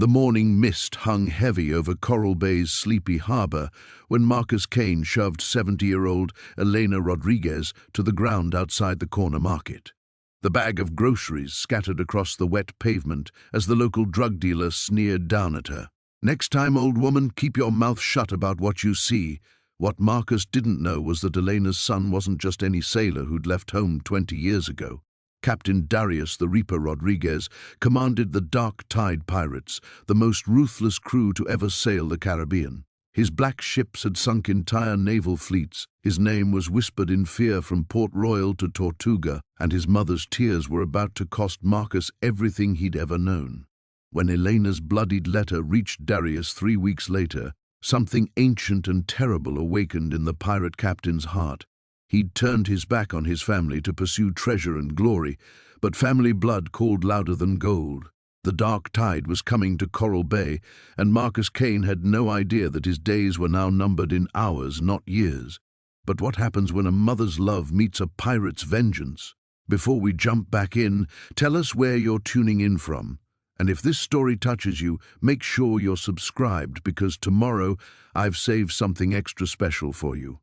The morning mist hung heavy over Coral Bay's sleepy harbor when Marcus Kane shoved 70-year-old Elena Rodriguez to the ground outside the corner market. The bag of groceries scattered across the wet pavement as the local drug dealer sneered down at her. "Next time, old woman, keep your mouth shut about what you see." What Marcus didn't know was that Elena's son wasn't just any sailor who'd left home 20 years ago. Captain Darius the Reaper Rodriguez commanded the Dark Tide Pirates, the most ruthless crew to ever sail the Caribbean. His black ships had sunk entire naval fleets. His name was whispered in fear from Port Royal to Tortuga, and his mother's tears were about to cost Marcus everything he'd ever known. When Elena's bloodied letter reached Darius 3 weeks later, something ancient and terrible awakened in the pirate captain's heart. He'd turned his back on his family to pursue treasure and glory, but family blood called louder than gold. The dark tide was coming to Coral Bay, and Marcus Kane had no idea that his days were now numbered in hours, not years. But what happens when a mother's love meets a pirate's vengeance? Before we jump back in, tell us where you're tuning in from. And if this story touches you, make sure you're subscribed, because tomorrow I've saved something extra special for you.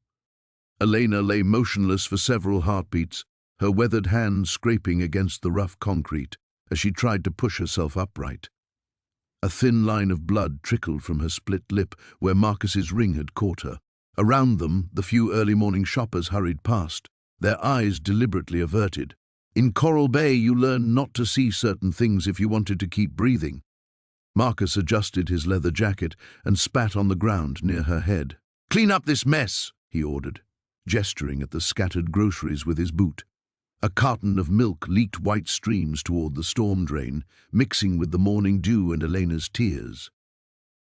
Elena lay motionless for several heartbeats, her weathered hands scraping against the rough concrete as she tried to push herself upright. A thin line of blood trickled from her split lip where Marcus's ring had caught her. Around them, the few early morning shoppers hurried past, their eyes deliberately averted. In Coral Bay, you learned not to see certain things if you wanted to keep breathing. Marcus adjusted his leather jacket and spat on the ground near her head. "Clean up this mess," he ordered, gesturing at the scattered groceries with his boot. A carton of milk leaked white streams toward the storm drain, mixing with the morning dew and Elena's tears.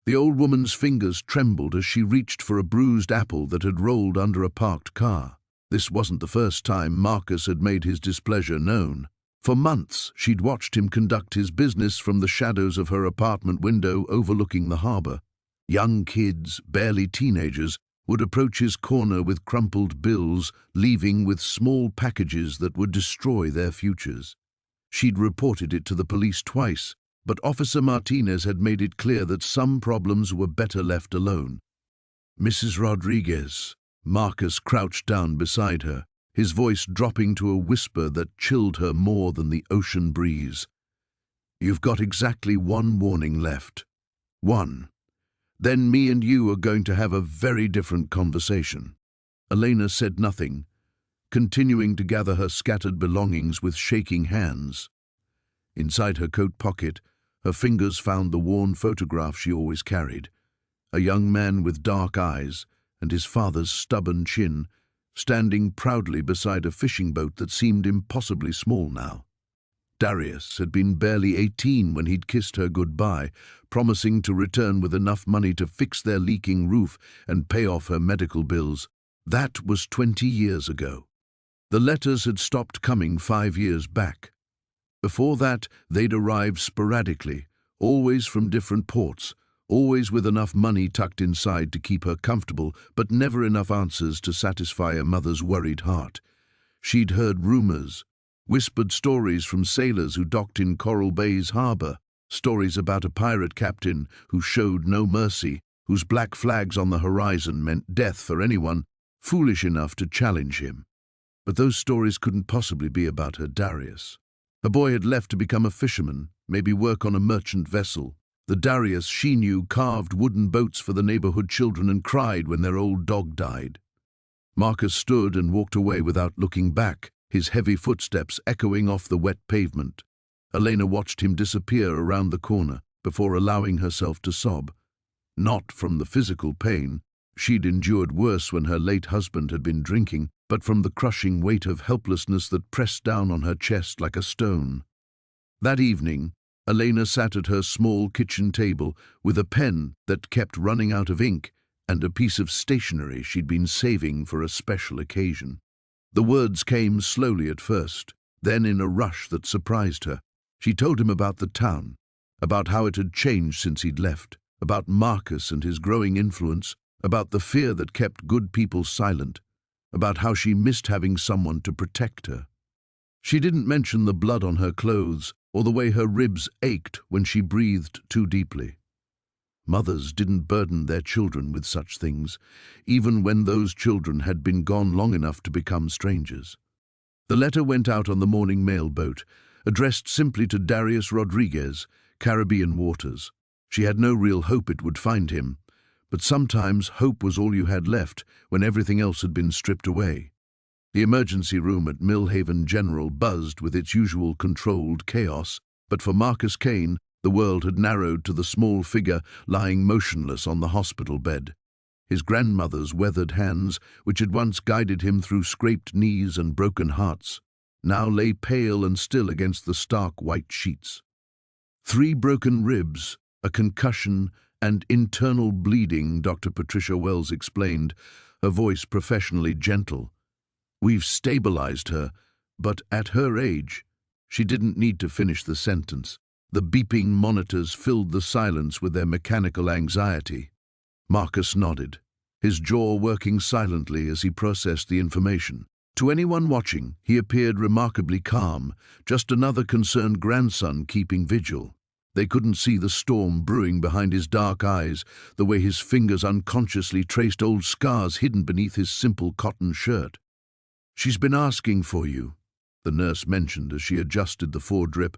The old woman's fingers trembled as she reached for a bruised apple that had rolled under a parked car. This wasn't the first time Marcus had made his displeasure known. For months, she'd watched him conduct his business from the shadows of her apartment window overlooking the harbor. Young kids, barely teenagers, would approach his corner with crumpled bills, leaving with small packages that would destroy their futures. She'd reported it to the police twice, but Officer Martinez had made it clear that some problems were better left alone. "Mrs. Rodriguez." Marcus crouched down beside her, his voice dropping to a whisper that chilled her more than the ocean breeze. "You've got exactly one warning left. One. Then me and you are going to have a very different conversation." Elena said nothing, continuing to gather her scattered belongings with shaking hands. Inside her coat pocket, her fingers found the worn photograph she always carried. A young man with dark eyes and his father's stubborn chin, standing proudly beside a fishing boat that seemed impossibly small now. Darius had been barely 18 when he'd kissed her goodbye, promising to return with enough money to fix their leaking roof and pay off her medical bills. That was 20 years ago. The letters had stopped coming 5 years back. Before that, they'd arrived sporadically, always from different ports, always with enough money tucked inside to keep her comfortable, but never enough answers to satisfy a mother's worried heart. She'd heard rumors, whispered stories from sailors who docked in Coral Bay's harbor, stories about a pirate captain who showed no mercy, whose black flags on the horizon meant death for anyone foolish enough to challenge him. But those stories couldn't possibly be about her Darius. Her boy had left to become a fisherman, maybe work on a merchant vessel. The Darius she knew carved wooden boats for the neighborhood children and cried when their old dog died. Marcus stood and walked away without looking back, his heavy footsteps echoing off the wet pavement. Elena watched him disappear around the corner before allowing herself to sob. Not from the physical pain, she'd endured worse when her late husband had been drinking, but from the crushing weight of helplessness that pressed down on her chest like a stone. That evening, Elena sat at her small kitchen table with a pen that kept running out of ink and a piece of stationery she'd been saving for a special occasion. The words came slowly at first, then in a rush that surprised her. She told him about the town, about how it had changed since he'd left, about Marcus and his growing influence, about the fear that kept good people silent, about how she missed having someone to protect her. She didn't mention the blood on her clothes, or the way her ribs ached when she breathed too deeply. Mothers didn't burden their children with such things, even when those children had been gone long enough to become strangers. The letter went out on the morning mail boat, addressed simply to Darius Rodriguez, Caribbean waters. She had no real hope it would find him, but sometimes hope was all you had left when everything else had been stripped away. The emergency room at Millhaven General buzzed with its usual controlled chaos, but for Marcus Kane, the world had narrowed to the small figure lying motionless on the hospital bed. His grandmother's weathered hands, which had once guided him through scraped knees and broken hearts, now lay pale and still against the stark white sheets. 3 broken ribs, a concussion, and internal bleeding, Dr. Patricia Wells explained, her voice professionally gentle. We've stabilized her, but at her age, she didn't need to finish the sentence. The beeping monitors filled the silence with their mechanical anxiety. Marcus nodded, his jaw working silently as he processed the information. To anyone watching, he appeared remarkably calm, just another concerned grandson keeping vigil. They couldn't see the storm brewing behind his dark eyes, the way his fingers unconsciously traced old scars hidden beneath his simple cotton shirt. She's been asking for you, the nurse mentioned as she adjusted the foredrip.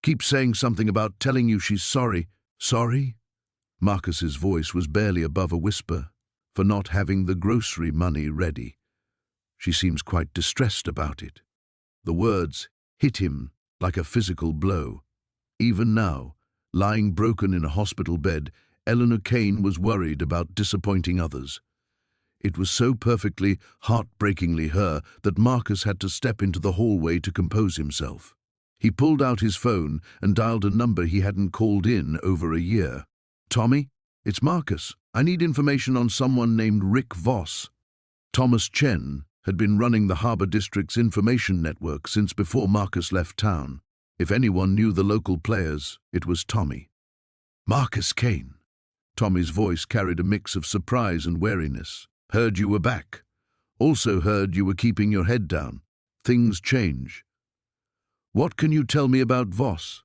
Keeps saying something about telling you she's sorry. Sorry? Marcus's voice was barely above a whisper, for not having the grocery money ready. She seems quite distressed about it. The words hit him like a physical blow. Even now, lying broken in a hospital bed, Elena Kane was worried about disappointing others. It was so perfectly, heartbreakingly her that Marcus had to step into the hallway to compose himself. He pulled out his phone and dialed a number he hadn't called in over a year. Tommy, it's Marcus. I need information on someone named Rick Voss. Thomas Chen had been running the Harbor District's information network since before Marcus left town. If anyone knew the local players, it was Tommy. Marcus Kane. Tommy's voice carried a mix of surprise and wariness. Heard you were back. Also heard you were keeping your head down. Things change. What can you tell me about Voss?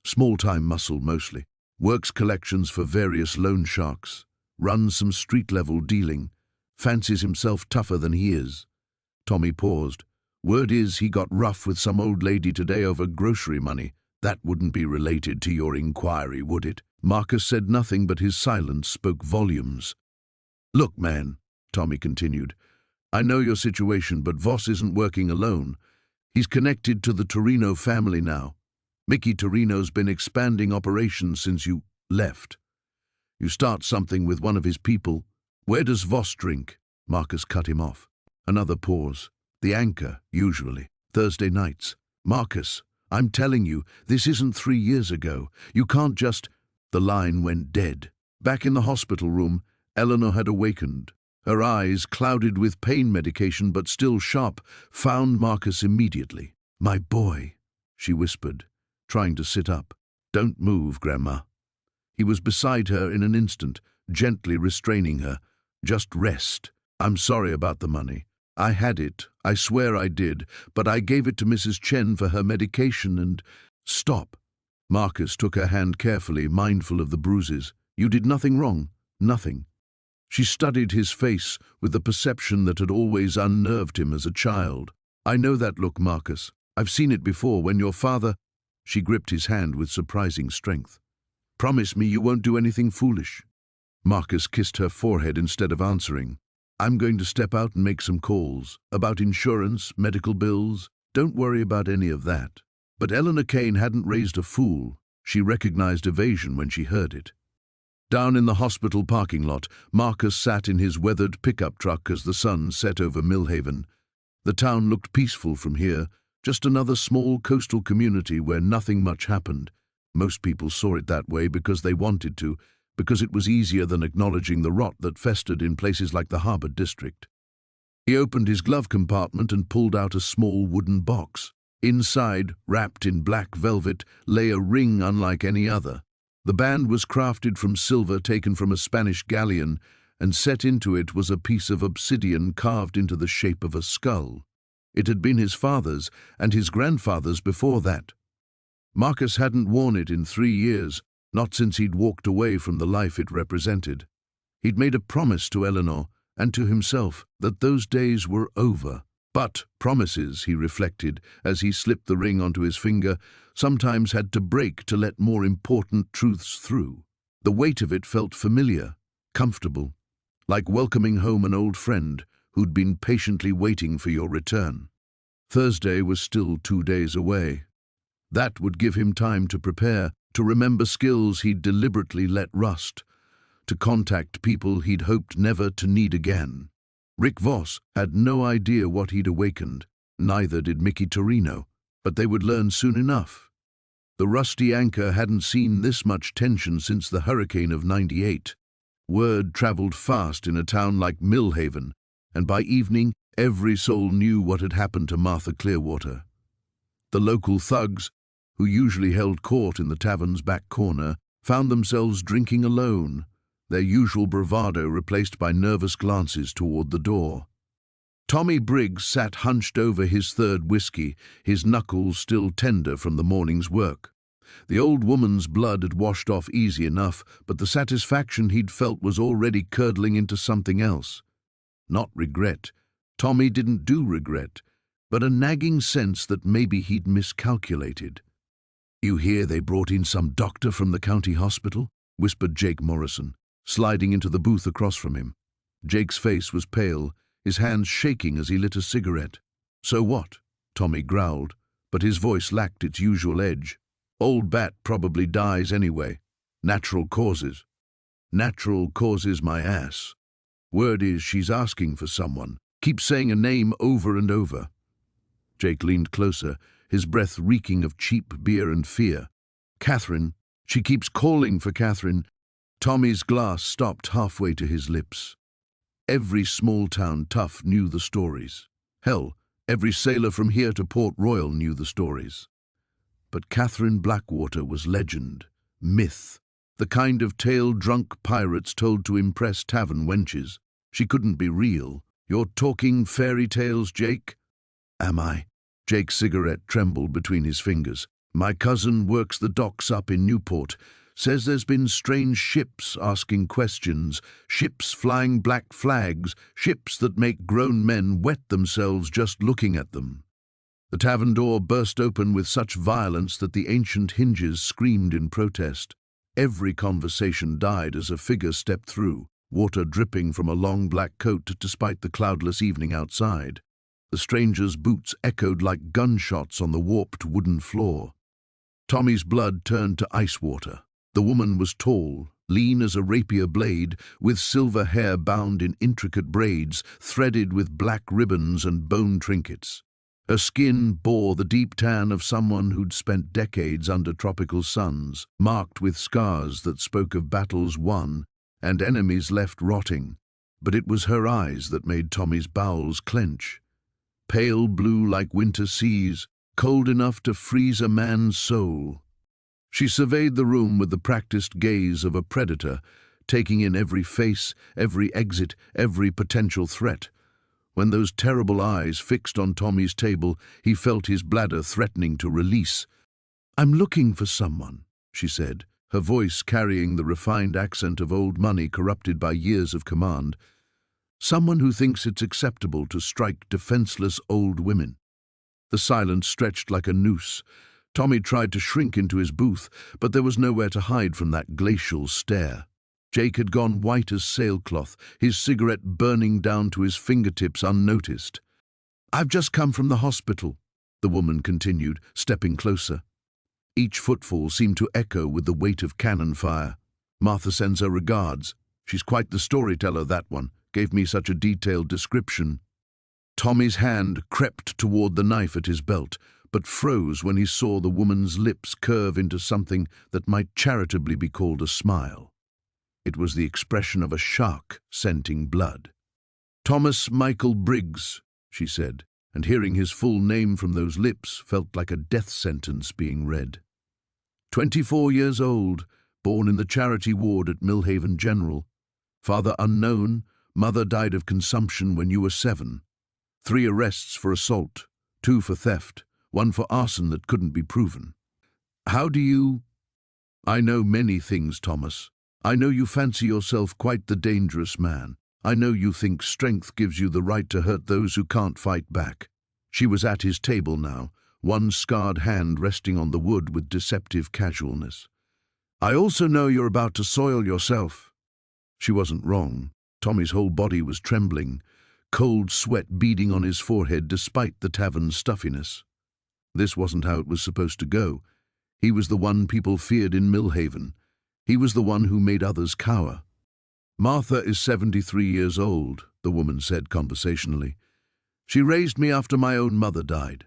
Small-time muscle mostly. Works collections for various loan sharks. Runs some street-level dealing. Fancies himself tougher than he is. Tommy paused. Word is he got rough with some old lady today over grocery money. That wouldn't be related to your inquiry, would it? Marcus said nothing, but his silence spoke volumes. Look, man, Tommy continued, I know your situation, but Voss isn't working alone. He's connected to the Torino family now. Mickey Torino's been expanding operations since you left. You start something with one of his people. Where does Voss drink? Marcus cut him off. Another pause. The Anchor, usually. Thursday nights. Marcus, I'm telling you, this isn't 3 years ago. You can't just... The line went dead. Back in the hospital room, Eleanor had awakened. Her eyes, clouded with pain medication but still sharp, found Marcus immediately. My boy, she whispered, trying to sit up. Don't move, Grandma. He was beside her in an instant, gently restraining her. Just rest. I'm sorry about the money. I had it, I swear I did, but I gave it to Mrs. Chen for her medication and... Stop. Marcus took her hand carefully, mindful of the bruises. You did nothing wrong. Nothing. She studied his face with the perception that had always unnerved him as a child. I know that look, Marcus. I've seen it before when your father... She gripped his hand with surprising strength. Promise me you won't do anything foolish. Marcus kissed her forehead instead of answering. I'm going to step out and make some calls. About insurance, medical bills. Don't worry about any of that. But Elena Kane hadn't raised a fool. She recognized evasion when she heard it. Down in the hospital parking lot, Marcus sat in his weathered pickup truck as the sun set over Millhaven. The town looked peaceful from here, just another small coastal community where nothing much happened. Most people saw it that way because they wanted to, because it was easier than acknowledging the rot that festered in places like the Harbor District. He opened his glove compartment and pulled out a small wooden box. Inside, wrapped in black velvet, lay a ring unlike any other. The band was crafted from silver taken from a Spanish galleon, and set into it was a piece of obsidian carved into the shape of a skull. It had been his father's and his grandfather's before that. Marcus hadn't worn it in 3 years, not since he'd walked away from the life it represented. He'd made a promise to Eleanor and to himself that those days were over. But promises, he reflected as he slipped the ring onto his finger, sometimes had to break to let more important truths through. The weight of it felt familiar, comfortable, like welcoming home an old friend who'd been patiently waiting for your return. Thursday was still 2 days away. That would give him time to prepare, to remember skills he'd deliberately let rust, to contact people he'd hoped never to need again. Rick Voss had no idea what he'd awakened, neither did Mickey Torino, but they would learn soon enough. The rusty anchor hadn't seen this much tension since the hurricane of '98. Word traveled fast in a town like Millhaven, and by evening every soul knew what had happened to Martha Clearwater. The local thugs, who usually held court in the tavern's back corner, found themselves drinking alone, their usual bravado replaced by nervous glances toward the door. Tommy Briggs sat hunched over his third whiskey, his knuckles still tender from the morning's work. The old woman's blood had washed off easy enough, but the satisfaction he'd felt was already curdling into something else. Not regret. Tommy didn't do regret, but a nagging sense that maybe he'd miscalculated. "You hear they brought in some doctor from the county hospital?" whispered Jake Morrison, sliding into the booth across from him. Jake's face was pale, his hands shaking as he lit a cigarette. "So what?" Tommy growled, but his voice lacked its usual edge. "Old Bat probably dies anyway. Natural causes." "Natural causes my ass. Word is she's asking for someone. Keep saying a name over and over." Jake leaned closer, his breath reeking of cheap beer and fear. "Catherine. She keeps calling for Catherine." Tommy's glass stopped halfway to his lips. Every small-town tough knew the stories. Hell, every sailor from here to Port Royal knew the stories. But Catherine Blackwater was legend, myth, the kind of tale drunk pirates told to impress tavern wenches. She couldn't be real. "You're talking fairy tales, Jake?" "Am I?" Jake's cigarette trembled between his fingers. "My cousin works the docks up in Newport. Says there's been strange ships asking questions, ships flying black flags, ships that make grown men wet themselves just looking at them." The tavern door burst open with such violence that the ancient hinges screamed in protest. Every conversation died as a figure stepped through, water dripping from a long black coat despite the cloudless evening outside. The stranger's boots echoed like gunshots on the warped wooden floor. Tommy's blood turned to ice water. The woman was tall, lean as a rapier blade, with silver hair bound in intricate braids, threaded with black ribbons and bone trinkets. Her skin bore the deep tan of someone who'd spent decades under tropical suns, marked with scars that spoke of battles won and enemies left rotting. But it was her eyes that made Tommy's bowels clench. Pale blue like winter seas, cold enough to freeze a man's soul. She surveyed the room with the practiced gaze of a predator, taking in every face, every exit, every potential threat. When those terrible eyes fixed on Tommy's table, he felt his bladder threatening to release. "I'm looking for someone," she said, her voice carrying the refined accent of old money corrupted by years of command. "Someone who thinks it's acceptable to strike defenseless old women." The silence stretched like a noose. Tommy tried to shrink into his booth, but there was nowhere to hide from that glacial stare. Jake had gone white as sailcloth, his cigarette burning down to his fingertips unnoticed. "I've just come from the hospital," the woman continued, stepping closer. Each footfall seemed to echo with the weight of cannon fire. "Martha sends her regards. She's quite the storyteller, that one. Gave me such a detailed description." Tommy's hand crept toward the knife at his belt, but froze when he saw the woman's lips curve into something that might charitably be called a smile. It was the expression of a shark scenting blood. "Thomas Michael Briggs," she said, and hearing his full name from those lips felt like a death sentence being read. 24 years old, born in the charity ward at Millhaven General. Father unknown, mother died of consumption when you were 7. 3 arrests for assault, 2 for theft, 1 for arson that couldn't be proven. How do you— I know many things, Thomas. I know you fancy yourself quite the dangerous man. I know you think strength gives you the right to hurt those who can't fight back. She was at his table now, one scarred hand resting on the wood with deceptive casualness. I also know you're about to soil yourself. She wasn't wrong. Tommy's whole body was trembling, cold sweat beading on his forehead despite the tavern's stuffiness. This wasn't how it was supposed to go. He was the one people feared in Millhaven. He was the one who made others cower. Martha is 73 years old, the woman said conversationally. She raised me after my own mother died.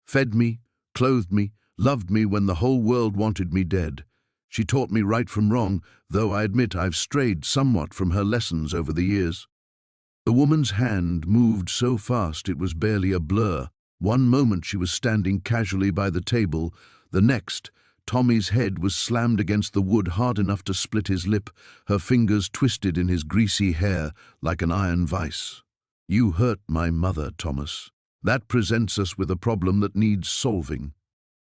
Fed me, clothed me, loved me when the whole world wanted me dead. She taught me right from wrong, though I admit I've strayed somewhat from her lessons over the years. The woman's hand moved so fast it was barely a blur. One moment she was standing casually by the table, the next, Tommy's head was slammed against the wood hard enough to split his lip, her fingers twisted in his greasy hair like an iron vice. You hurt my mother, Thomas. That presents us with a problem that needs solving.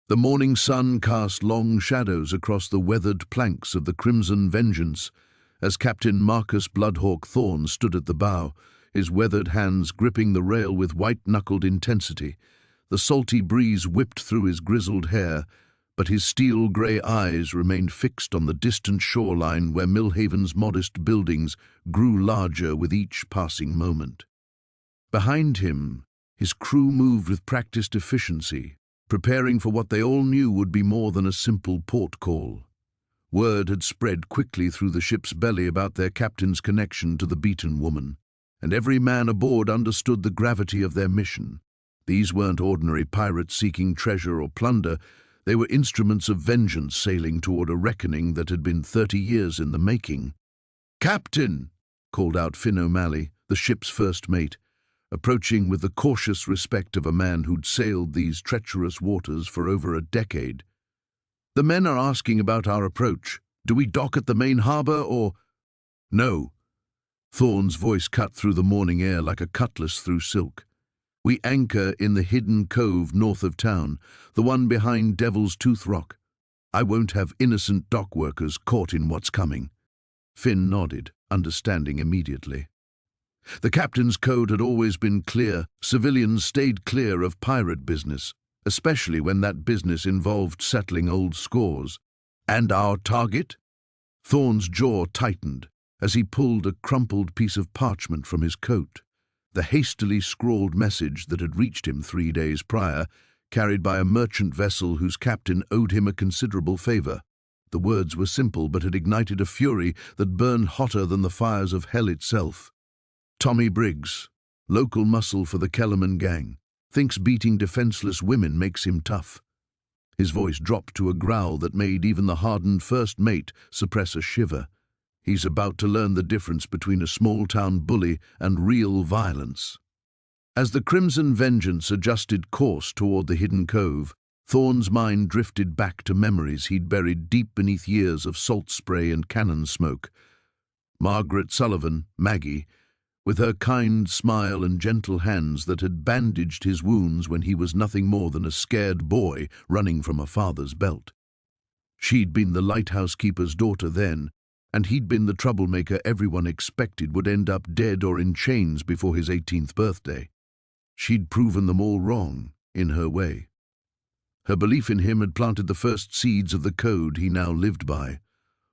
The morning sun cast long shadows across the weathered planks of the Crimson Vengeance as Captain Marcus Bloodhawk Thorne stood at the bow, his weathered hands gripping the rail with white-knuckled intensity. The salty breeze whipped through his grizzled hair, but his steel-grey eyes remained fixed on the distant shoreline where Millhaven's modest buildings grew larger with each passing moment. Behind him, his crew moved with practiced efficiency, preparing for what they all knew would be more than a simple port call. Word had spread quickly through the ship's belly about their captain's connection to the beaten woman, and every man aboard understood the gravity of their mission. These weren't ordinary pirates seeking treasure or plunder. They were instruments of vengeance sailing toward a reckoning that had been 30 years in the making. "Captain!" called out Finn O'Malley, the ship's first mate, approaching with the cautious respect of a man who'd sailed these treacherous waters for over a decade. "The men are asking about our approach. Do we dock at the main harbor or—" "No." Thorne's voice cut through the morning air like a cutlass through silk. "We anchor in the hidden cove north of town, the one behind Devil's Tooth Rock. I won't have innocent dock workers caught in what's coming." Finn nodded, understanding immediately. The captain's code had always been clear. Civilians stayed clear of pirate business, especially when that business involved settling old scores. "And our target?" Thorne's jaw tightened as he pulled a crumpled piece of parchment from his coat. The hastily scrawled message that had reached him 3 days prior, carried by a merchant vessel whose captain owed him a considerable favor. The words were simple but had ignited a fury that burned hotter than the fires of hell itself. "Tommy Briggs, local muscle for the Kellerman gang, thinks beating defenseless women makes him tough." His voice dropped to a growl that made even the hardened first mate suppress a shiver. He's about to learn the difference between a small-town bully and real violence. As the Crimson Vengeance adjusted course toward the hidden cove, Thorne's mind drifted back to memories he'd buried deep beneath years of salt spray and cannon smoke. Margaret Sullivan, Maggie, with her kind smile and gentle hands that had bandaged his wounds when he was nothing more than a scared boy running from a father's belt. She'd been the lighthouse keeper's daughter then, and he'd been the troublemaker everyone expected would end up dead or in chains before his 18th birthday. She'd proven them all wrong, in her way. Her belief in him had planted the first seeds of the code he now lived by.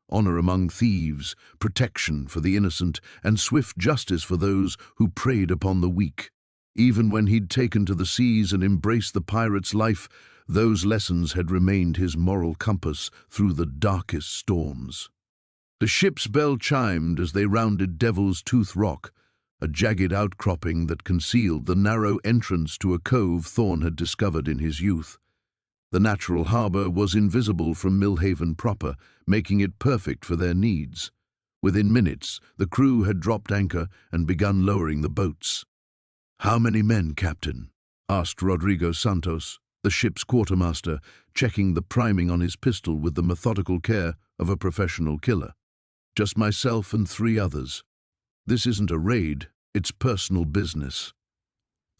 Honor among thieves, protection for the innocent, and swift justice for those who preyed upon the weak. Even when he'd taken to the seas and embraced the pirate's life, those lessons had remained his moral compass through the darkest storms. The ship's bell chimed as they rounded Devil's Tooth Rock, a jagged outcropping that concealed the narrow entrance to a cove Thorne had discovered in his youth. The natural harbor was invisible from Millhaven proper, making it perfect for their needs. Within minutes, the crew had dropped anchor and begun lowering the boats. "How many men, Captain?" asked Rodrigo Santos, the ship's quartermaster, checking the priming on his pistol with the methodical care of a professional killer. "Just myself and 3 others. This isn't a raid, it's personal business."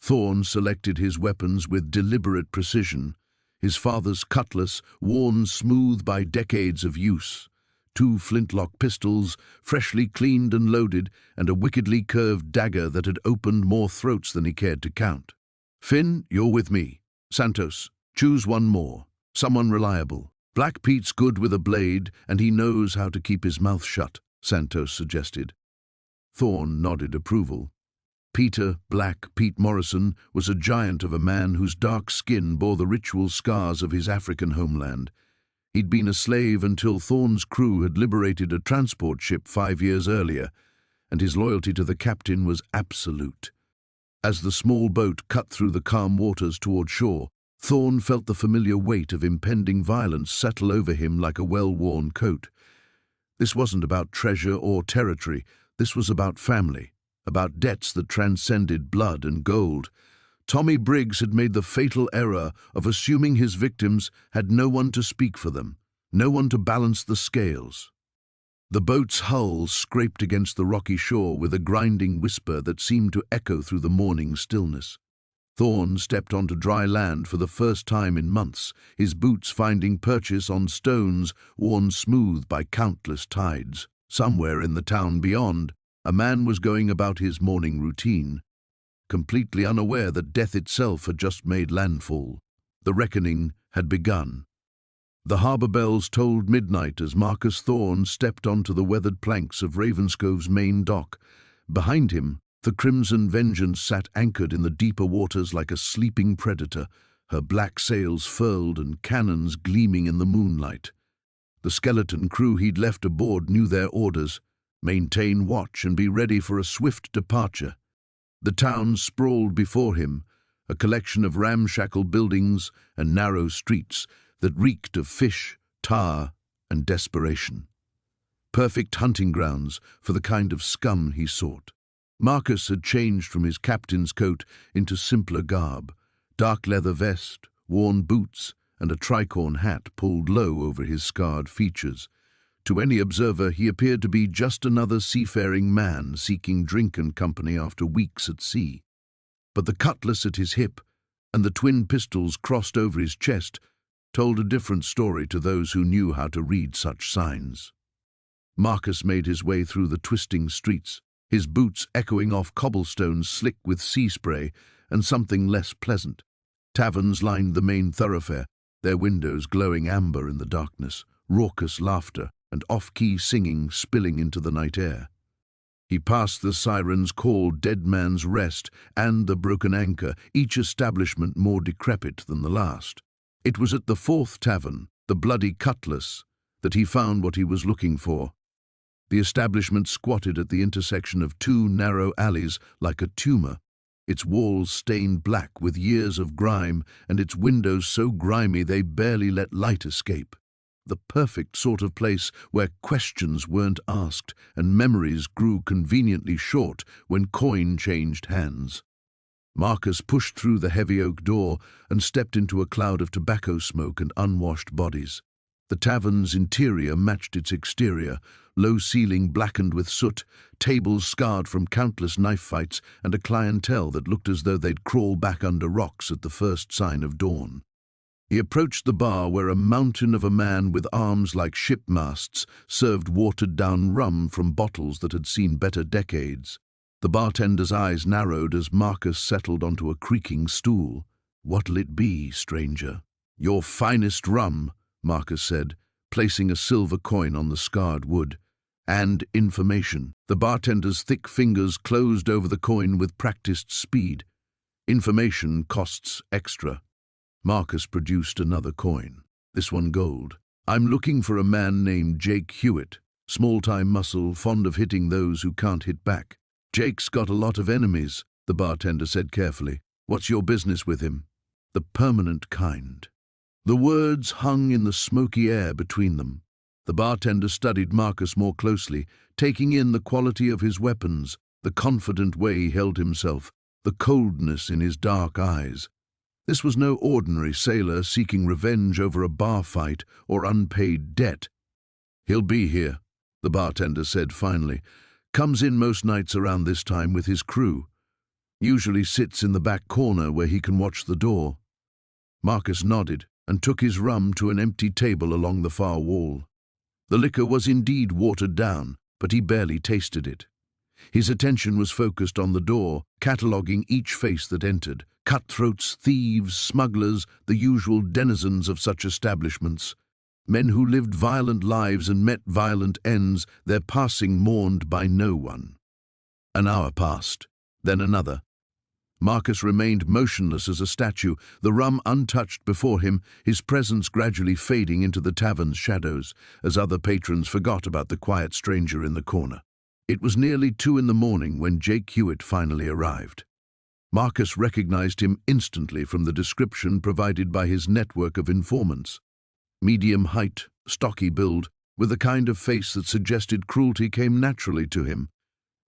Thorne selected his weapons with deliberate precision, his father's cutlass worn smooth by decades of use, 2 flintlock pistols, freshly cleaned and loaded, and a wickedly curved dagger that had opened more throats than he cared to count. "Finn, you're with me. Santos, choose one more. Someone reliable. Black Pete's good with a blade, and he knows how to keep his mouth shut," Santos suggested. Thorne nodded approval. Peter "Black Pete" Morrison was a giant of a man whose dark skin bore the ritual scars of his African homeland. He'd been a slave until Thorne's crew had liberated a transport ship 5 years earlier, and his loyalty to the captain was absolute. As the small boat cut through the calm waters toward shore, Thorne felt the familiar weight of impending violence settle over him like a well-worn coat. This wasn't about treasure or territory. This was about family, about debts that transcended blood and gold. Tommy Briggs had made the fatal error of assuming his victims had no one to speak for them, no one to balance the scales. The boat's hull scraped against the rocky shore with a grinding whisper that seemed to echo through the morning stillness. Thorne stepped onto dry land for the first time in months, his boots finding purchase on stones worn smooth by countless tides. Somewhere in the town beyond, a man was going about his morning routine, completely unaware that death itself had just made landfall. The reckoning had begun. The harbour bells tolled midnight as Marcus Thorne stepped onto the weathered planks of Ravenscove's main dock. Behind him, the Crimson Vengeance sat anchored in the deeper waters like a sleeping predator, her black sails furled and cannons gleaming in the moonlight. The skeleton crew he'd left aboard knew their orders: maintain watch and be ready for a swift departure. The town sprawled before him, a collection of ramshackle buildings and narrow streets that reeked of fish, tar, and desperation. Perfect hunting grounds for the kind of scum he sought. Marcus had changed from his captain's coat into simpler garb, dark leather vest, worn boots, and a tricorn hat pulled low over his scarred features. To any observer, he appeared to be just another seafaring man seeking drink and company after weeks at sea. But the cutlass at his hip and the twin pistols crossed over his chest told a different story to those who knew how to read such signs. Marcus made his way through the twisting streets, his boots echoing off cobblestones slick with sea spray and something less pleasant. Taverns lined the main thoroughfare, their windows glowing amber in the darkness, raucous laughter and off-key singing spilling into the night air. He passed the sirens called Dead Man's Rest and the Broken Anchor, each establishment more decrepit than the last. It was at the 4th tavern, the Bloody Cutlass, that he found what he was looking for. The establishment squatted at the intersection of 2 narrow alleys like a tumor, its walls stained black with years of grime and its windows so grimy they barely let light escape. The perfect sort of place where questions weren't asked and memories grew conveniently short when coin changed hands. Marcus pushed through the heavy oak door and stepped into a cloud of tobacco smoke and unwashed bodies. The tavern's interior matched its exterior, low ceiling blackened with soot, tables scarred from countless knife fights, and a clientele that looked as though they'd crawl back under rocks at the first sign of dawn. He approached the bar where a mountain of a man with arms like ship masts served watered-down rum from bottles that had seen better decades. The bartender's eyes narrowed as Marcus settled onto a creaking stool. "What'll it be, stranger?" "Your finest rum," Marcus said, placing a silver coin on the scarred wood. "And information." The bartender's thick fingers closed over the coin with practiced speed. "Information costs extra." Marcus produced another coin, this one gold. "I'm looking for a man named Jake Hewitt, small-time muscle, fond of hitting those who can't hit back." "Jake's got a lot of enemies," the bartender said carefully. "What's your business with him?" "The permanent kind." The words hung in the smoky air between them. The bartender studied Marcus more closely, taking in the quality of his weapons, the confident way he held himself, the coldness in his dark eyes. This was no ordinary sailor seeking revenge over a bar fight or unpaid debt. "He'll be here," the bartender said finally. "Comes in most nights around this time with his crew. Usually sits in the back corner where he can watch the door." Marcus nodded, and took his rum to an empty table along the far wall. The liquor was indeed watered down, but he barely tasted it. His attention was focused on the door, cataloguing each face that entered. Cutthroats, thieves, smugglers, the usual denizens of such establishments. Men who lived violent lives and met violent ends, their passing mourned by no one. An hour passed, then another. Marcus remained motionless as a statue, the rum untouched before him, his presence gradually fading into the tavern's shadows, as other patrons forgot about the quiet stranger in the corner. It was nearly 2 in the morning when Jake Hewitt finally arrived. Marcus recognized him instantly from the description provided by his network of informants. Medium height, stocky build, with a kind of face that suggested cruelty came naturally to him.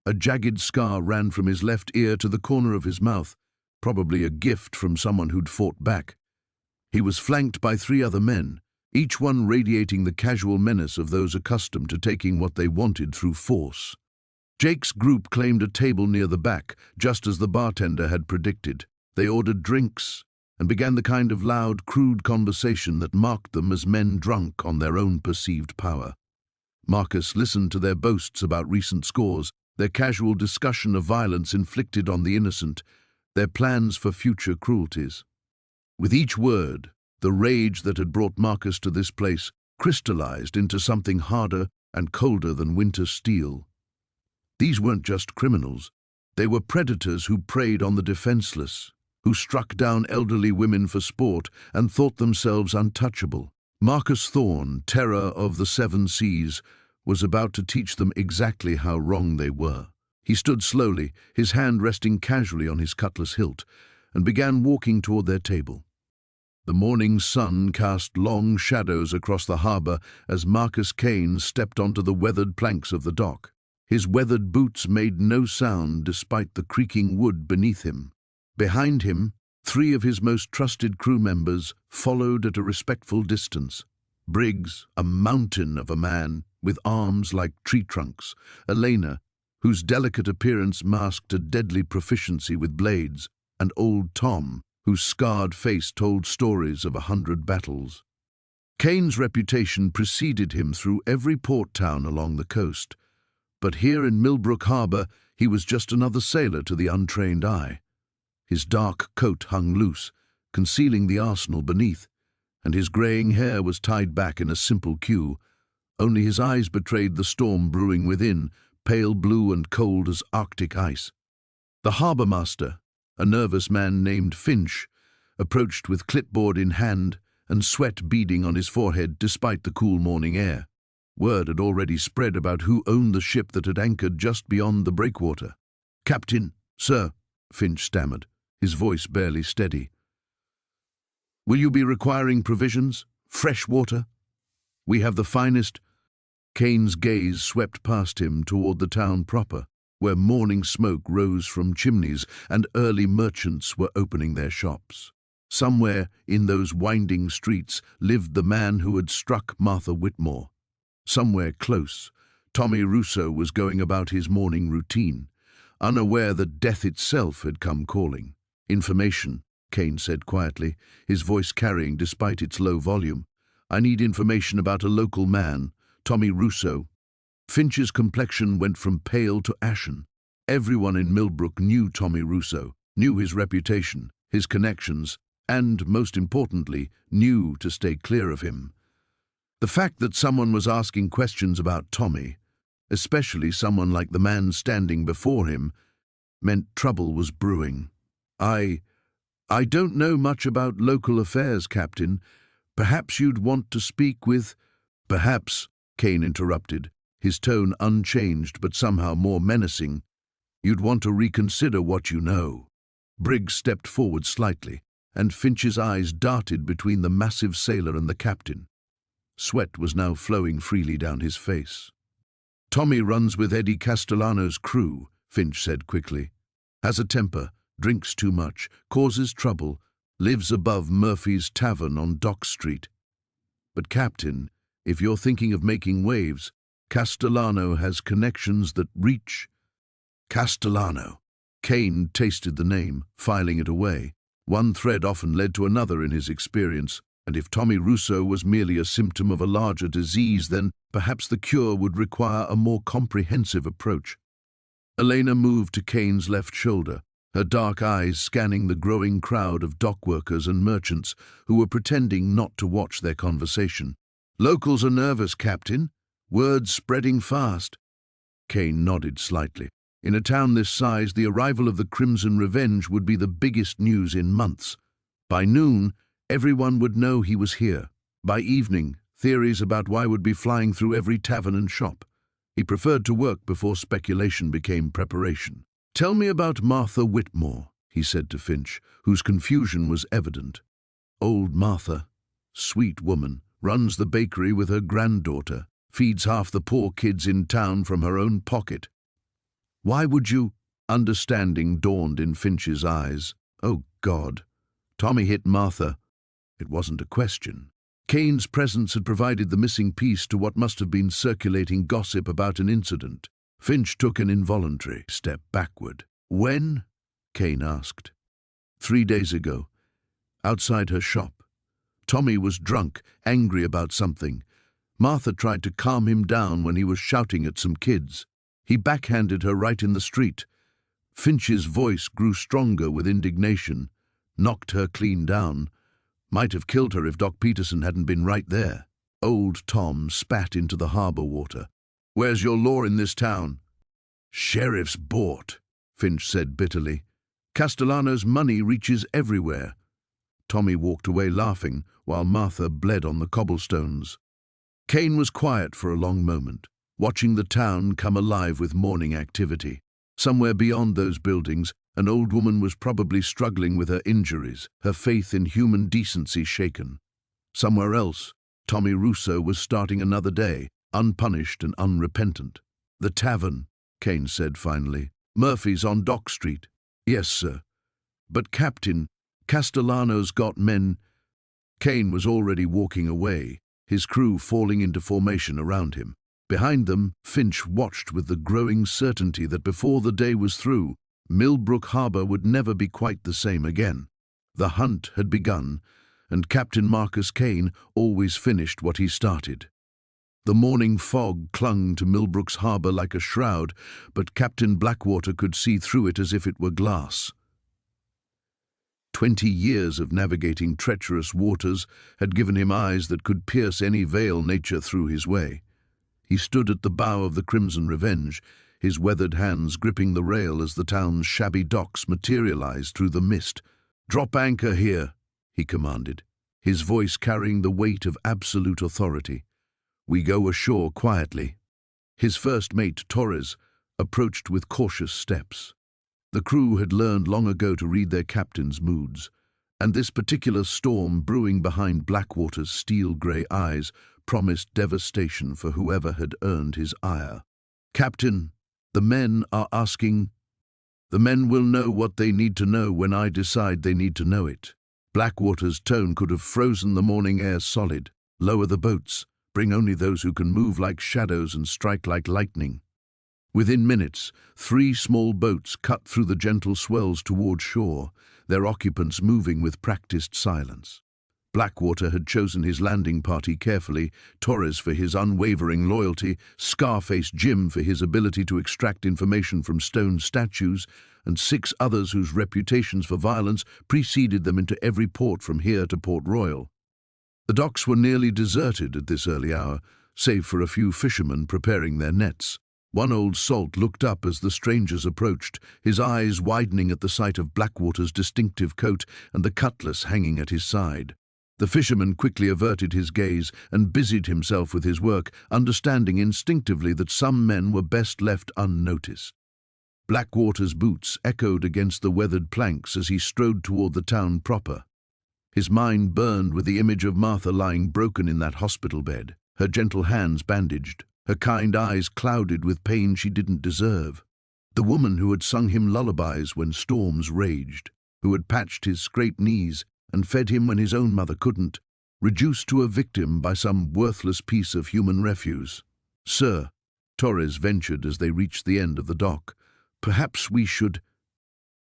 A jagged scar ran from his left ear to the corner of his mouth, probably a gift from someone who'd fought back. He was flanked by 3 other men, each one radiating the casual menace of those accustomed to taking what they wanted through force. Jake's group claimed a table near the back, just as the bartender had predicted. They ordered drinks and began the kind of loud, crude conversation that marked them as men drunk on their own perceived power. Marcus listened to their boasts about recent scores, their casual discussion of violence inflicted on the innocent, their plans for future cruelties. With each word, the rage that had brought Marcus to this place crystallized into something harder and colder than winter steel. These weren't just criminals. They were predators who preyed on the defenseless, who struck down elderly women for sport and thought themselves untouchable. Marcus Thorne, terror of the 7 seas, was about to teach them exactly how wrong they were. He stood slowly, his hand resting casually on his cutlass hilt, and began walking toward their table. The morning sun cast long shadows across the harbor as Marcus Kane stepped onto the weathered planks of the dock. His weathered boots made no sound despite the creaking wood beneath him. Behind him, 3 of his most trusted crew members followed at a respectful distance. Briggs, a mountain of a man, with arms like tree trunks. Elena, whose delicate appearance masked a deadly proficiency with blades. And old Tom, whose scarred face told stories of 100 battles. Kane's reputation preceded him through every port town along the coast. But here in Millbrook Harbor, he was just another sailor to the untrained eye. His dark coat hung loose, concealing the arsenal beneath, and his graying hair was tied back in a simple queue. Only his eyes betrayed the storm brewing within, pale blue and cold as Arctic ice. The harbour master, a nervous man named Finch, approached with clipboard in hand and sweat beading on his forehead despite the cool morning air. Word had already spread about who owned the ship that had anchored just beyond the breakwater. "Captain, sir," Finch stammered, his voice barely steady. "Will you be requiring provisions? Fresh water? We have the finest—" Kane's gaze swept past him toward the town proper, where morning smoke rose from chimneys and early merchants were opening their shops. Somewhere in those winding streets lived the man who had struck Martha Whitmore. Somewhere close, Tommy Russo was going about his morning routine, unaware that death itself had come calling. "Information," Kane said quietly, his voice carrying despite its low volume. "I need information about a local man, Tommy Russo." Finch's complexion went from pale to ashen. Everyone in Millbrook knew Tommy Russo, knew his reputation, his connections, and, most importantly, knew to stay clear of him. The fact that someone was asking questions about Tommy, especially someone like the man standing before him, meant trouble was brewing. I don't know much about local affairs, Captain. Perhaps you'd want to speak with—" "Perhaps," Kane interrupted, his tone unchanged but somehow more menacing, "you'd want to reconsider what you know." Briggs stepped forward slightly, and Finch's eyes darted between the massive sailor and the captain. Sweat was now flowing freely down his face. "Tommy runs with Eddie Castellano's crew," Finch said quickly. "Has a temper, drinks too much, causes trouble, lives above Murphy's Tavern on Dock Street. But Captain, if you're thinking of making waves, Castellano has connections that reach—" "Castellano." Kane tasted the name, filing it away. One thread often led to another in his experience. And if Tommy Russo was merely a symptom of a larger disease, then perhaps the cure would require a more comprehensive approach. Elena moved to Kane's left shoulder, her dark eyes scanning the growing crowd of dock workers and merchants who were pretending not to watch their conversation. "Locals are nervous, Captain. Word's spreading fast." Kane nodded slightly. In a town this size, the arrival of the Crimson Revenge would be the biggest news in months. By noon, everyone would know he was here. By evening, theories about why would be flying through every tavern and shop. He preferred to work before speculation became preparation. "Tell me about Martha Whitmore," he said to Finch, whose confusion was evident. "Old Martha, sweet woman, runs the bakery with her granddaughter, feeds half the poor kids in town from her own pocket." "Why would you—" Understanding dawned in Finch's eyes. Oh, God. Tommy hit Martha. It wasn't a question. Kane's presence had provided the missing piece to what must have been circulating gossip about an incident. Finch took an involuntary step backward. "When?" Kane asked. 3 days ago, outside her shop. Tommy was drunk, angry about something. Martha tried to calm him down when he was shouting at some kids. He backhanded her right in the street. Finch's voice grew stronger with indignation, knocked her clean down. Might have killed her if Doc Peterson hadn't been right there. Old Tom spat into the harbor water. "Where's your law in this town?" "Sheriff's bought," Finch said bitterly. "Castellano's money reaches everywhere." Tommy walked away laughing, while Martha bled on the cobblestones. Kane was quiet for a long moment, watching the town come alive with morning activity. Somewhere beyond those buildings, an old woman was probably struggling with her injuries, her faith in human decency shaken. Somewhere else, Tommy Russo was starting another day, unpunished and unrepentant. "The tavern," Kane said finally. "Murphy's on Dock Street." "Yes, sir. But Captain, Castellano's got men—" Kane was already walking away, his crew falling into formation around him. Behind them, Finch watched with the growing certainty that before the day was through, Millbrook Harbor would never be quite the same again. The hunt had begun, and Captain Marcus Kane always finished what he started. The morning fog clung to Millbrook's harbor like a shroud, but Captain Blackwater could see through it as if it were glass. 20 years of navigating treacherous waters had given him eyes that could pierce any veil nature threw his way. He stood at the bow of the Crimson Revenge, his weathered hands gripping the rail as the town's shabby docks materialized through the mist. "Drop anchor here," he commanded, his voice carrying the weight of absolute authority. "We go ashore quietly." His first mate, Torres, approached with cautious steps. The crew had learned long ago to read their captain's moods, and this particular storm brewing behind Blackwater's steel-grey eyes promised devastation for whoever had earned his ire. "Captain, the men are asking—" "The men will know what they need to know when I decide they need to know it." Blackwater's tone could have frozen the morning air solid. "Lower the boats. Bring only those who can move like shadows and strike like lightning." Within minutes, 3 small boats cut through the gentle swells toward shore, their occupants moving with practiced silence. Blackwater had chosen his landing party carefully, Torres for his unwavering loyalty, Scarface Jim for his ability to extract information from stone statues, and 6 others whose reputations for violence preceded them into every port from here to Port Royal. The docks were nearly deserted at this early hour, save for a few fishermen preparing their nets. One old salt looked up as the strangers approached, his eyes widening at the sight of Blackwater's distinctive coat and the cutlass hanging at his side. The fisherman quickly averted his gaze and busied himself with his work, understanding instinctively that some men were best left unnoticed. Blackwater's boots echoed against the weathered planks as he strode toward the town proper. His mind burned with the image of Martha lying broken in that hospital bed, her gentle hands bandaged, her kind eyes clouded with pain she didn't deserve. The woman who had sung him lullabies when storms raged, who had patched his scraped knees and fed him when his own mother couldn't, reduced to a victim by some worthless piece of human refuse. "Sir," Torres ventured as they reached the end of the dock, "perhaps we should—"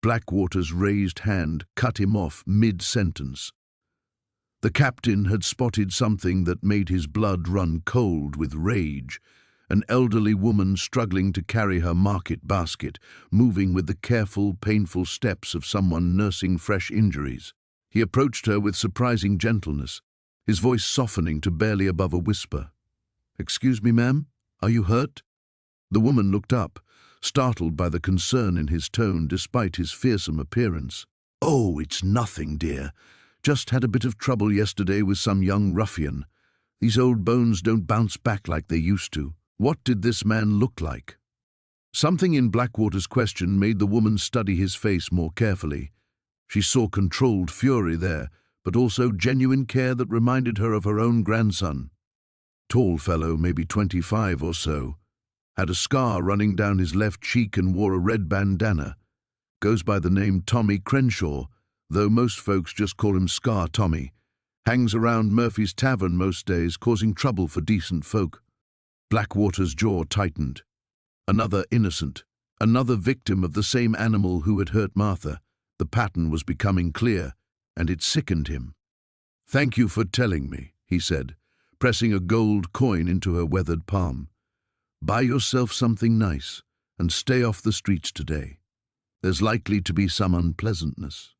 Blackwater's raised hand cut him off mid-sentence. The captain had spotted something that made his blood run cold with rage. An elderly woman struggling to carry her market basket, moving with the careful, painful steps of someone nursing fresh injuries. He approached her with surprising gentleness, his voice softening to barely above a whisper. "Excuse me, ma'am, are you hurt?" The woman looked up, startled by the concern in his tone despite his fearsome appearance. "Oh, it's nothing, dear. Just had a bit of trouble yesterday with some young ruffian. These old bones don't bounce back like they used to." What did this man look like? Something in Blackwater's question made the woman study his face more carefully. She saw controlled fury there, but also genuine care that reminded her of her own grandson. Tall fellow, maybe 25 or so. Had a scar running down his left cheek and wore a red bandana. Goes by the name Tommy Crenshaw, though most folks just call him Scar Tommy. Hangs around Murphy's Tavern most days, causing trouble for decent folk. Blackwater's jaw tightened. Another innocent, another victim of the same animal who had hurt Martha. The pattern was becoming clear, and it sickened him. "Thank you for telling me," he said, pressing a gold coin into her weathered palm. "Buy yourself something nice, and stay off the streets today. There's likely to be some unpleasantness."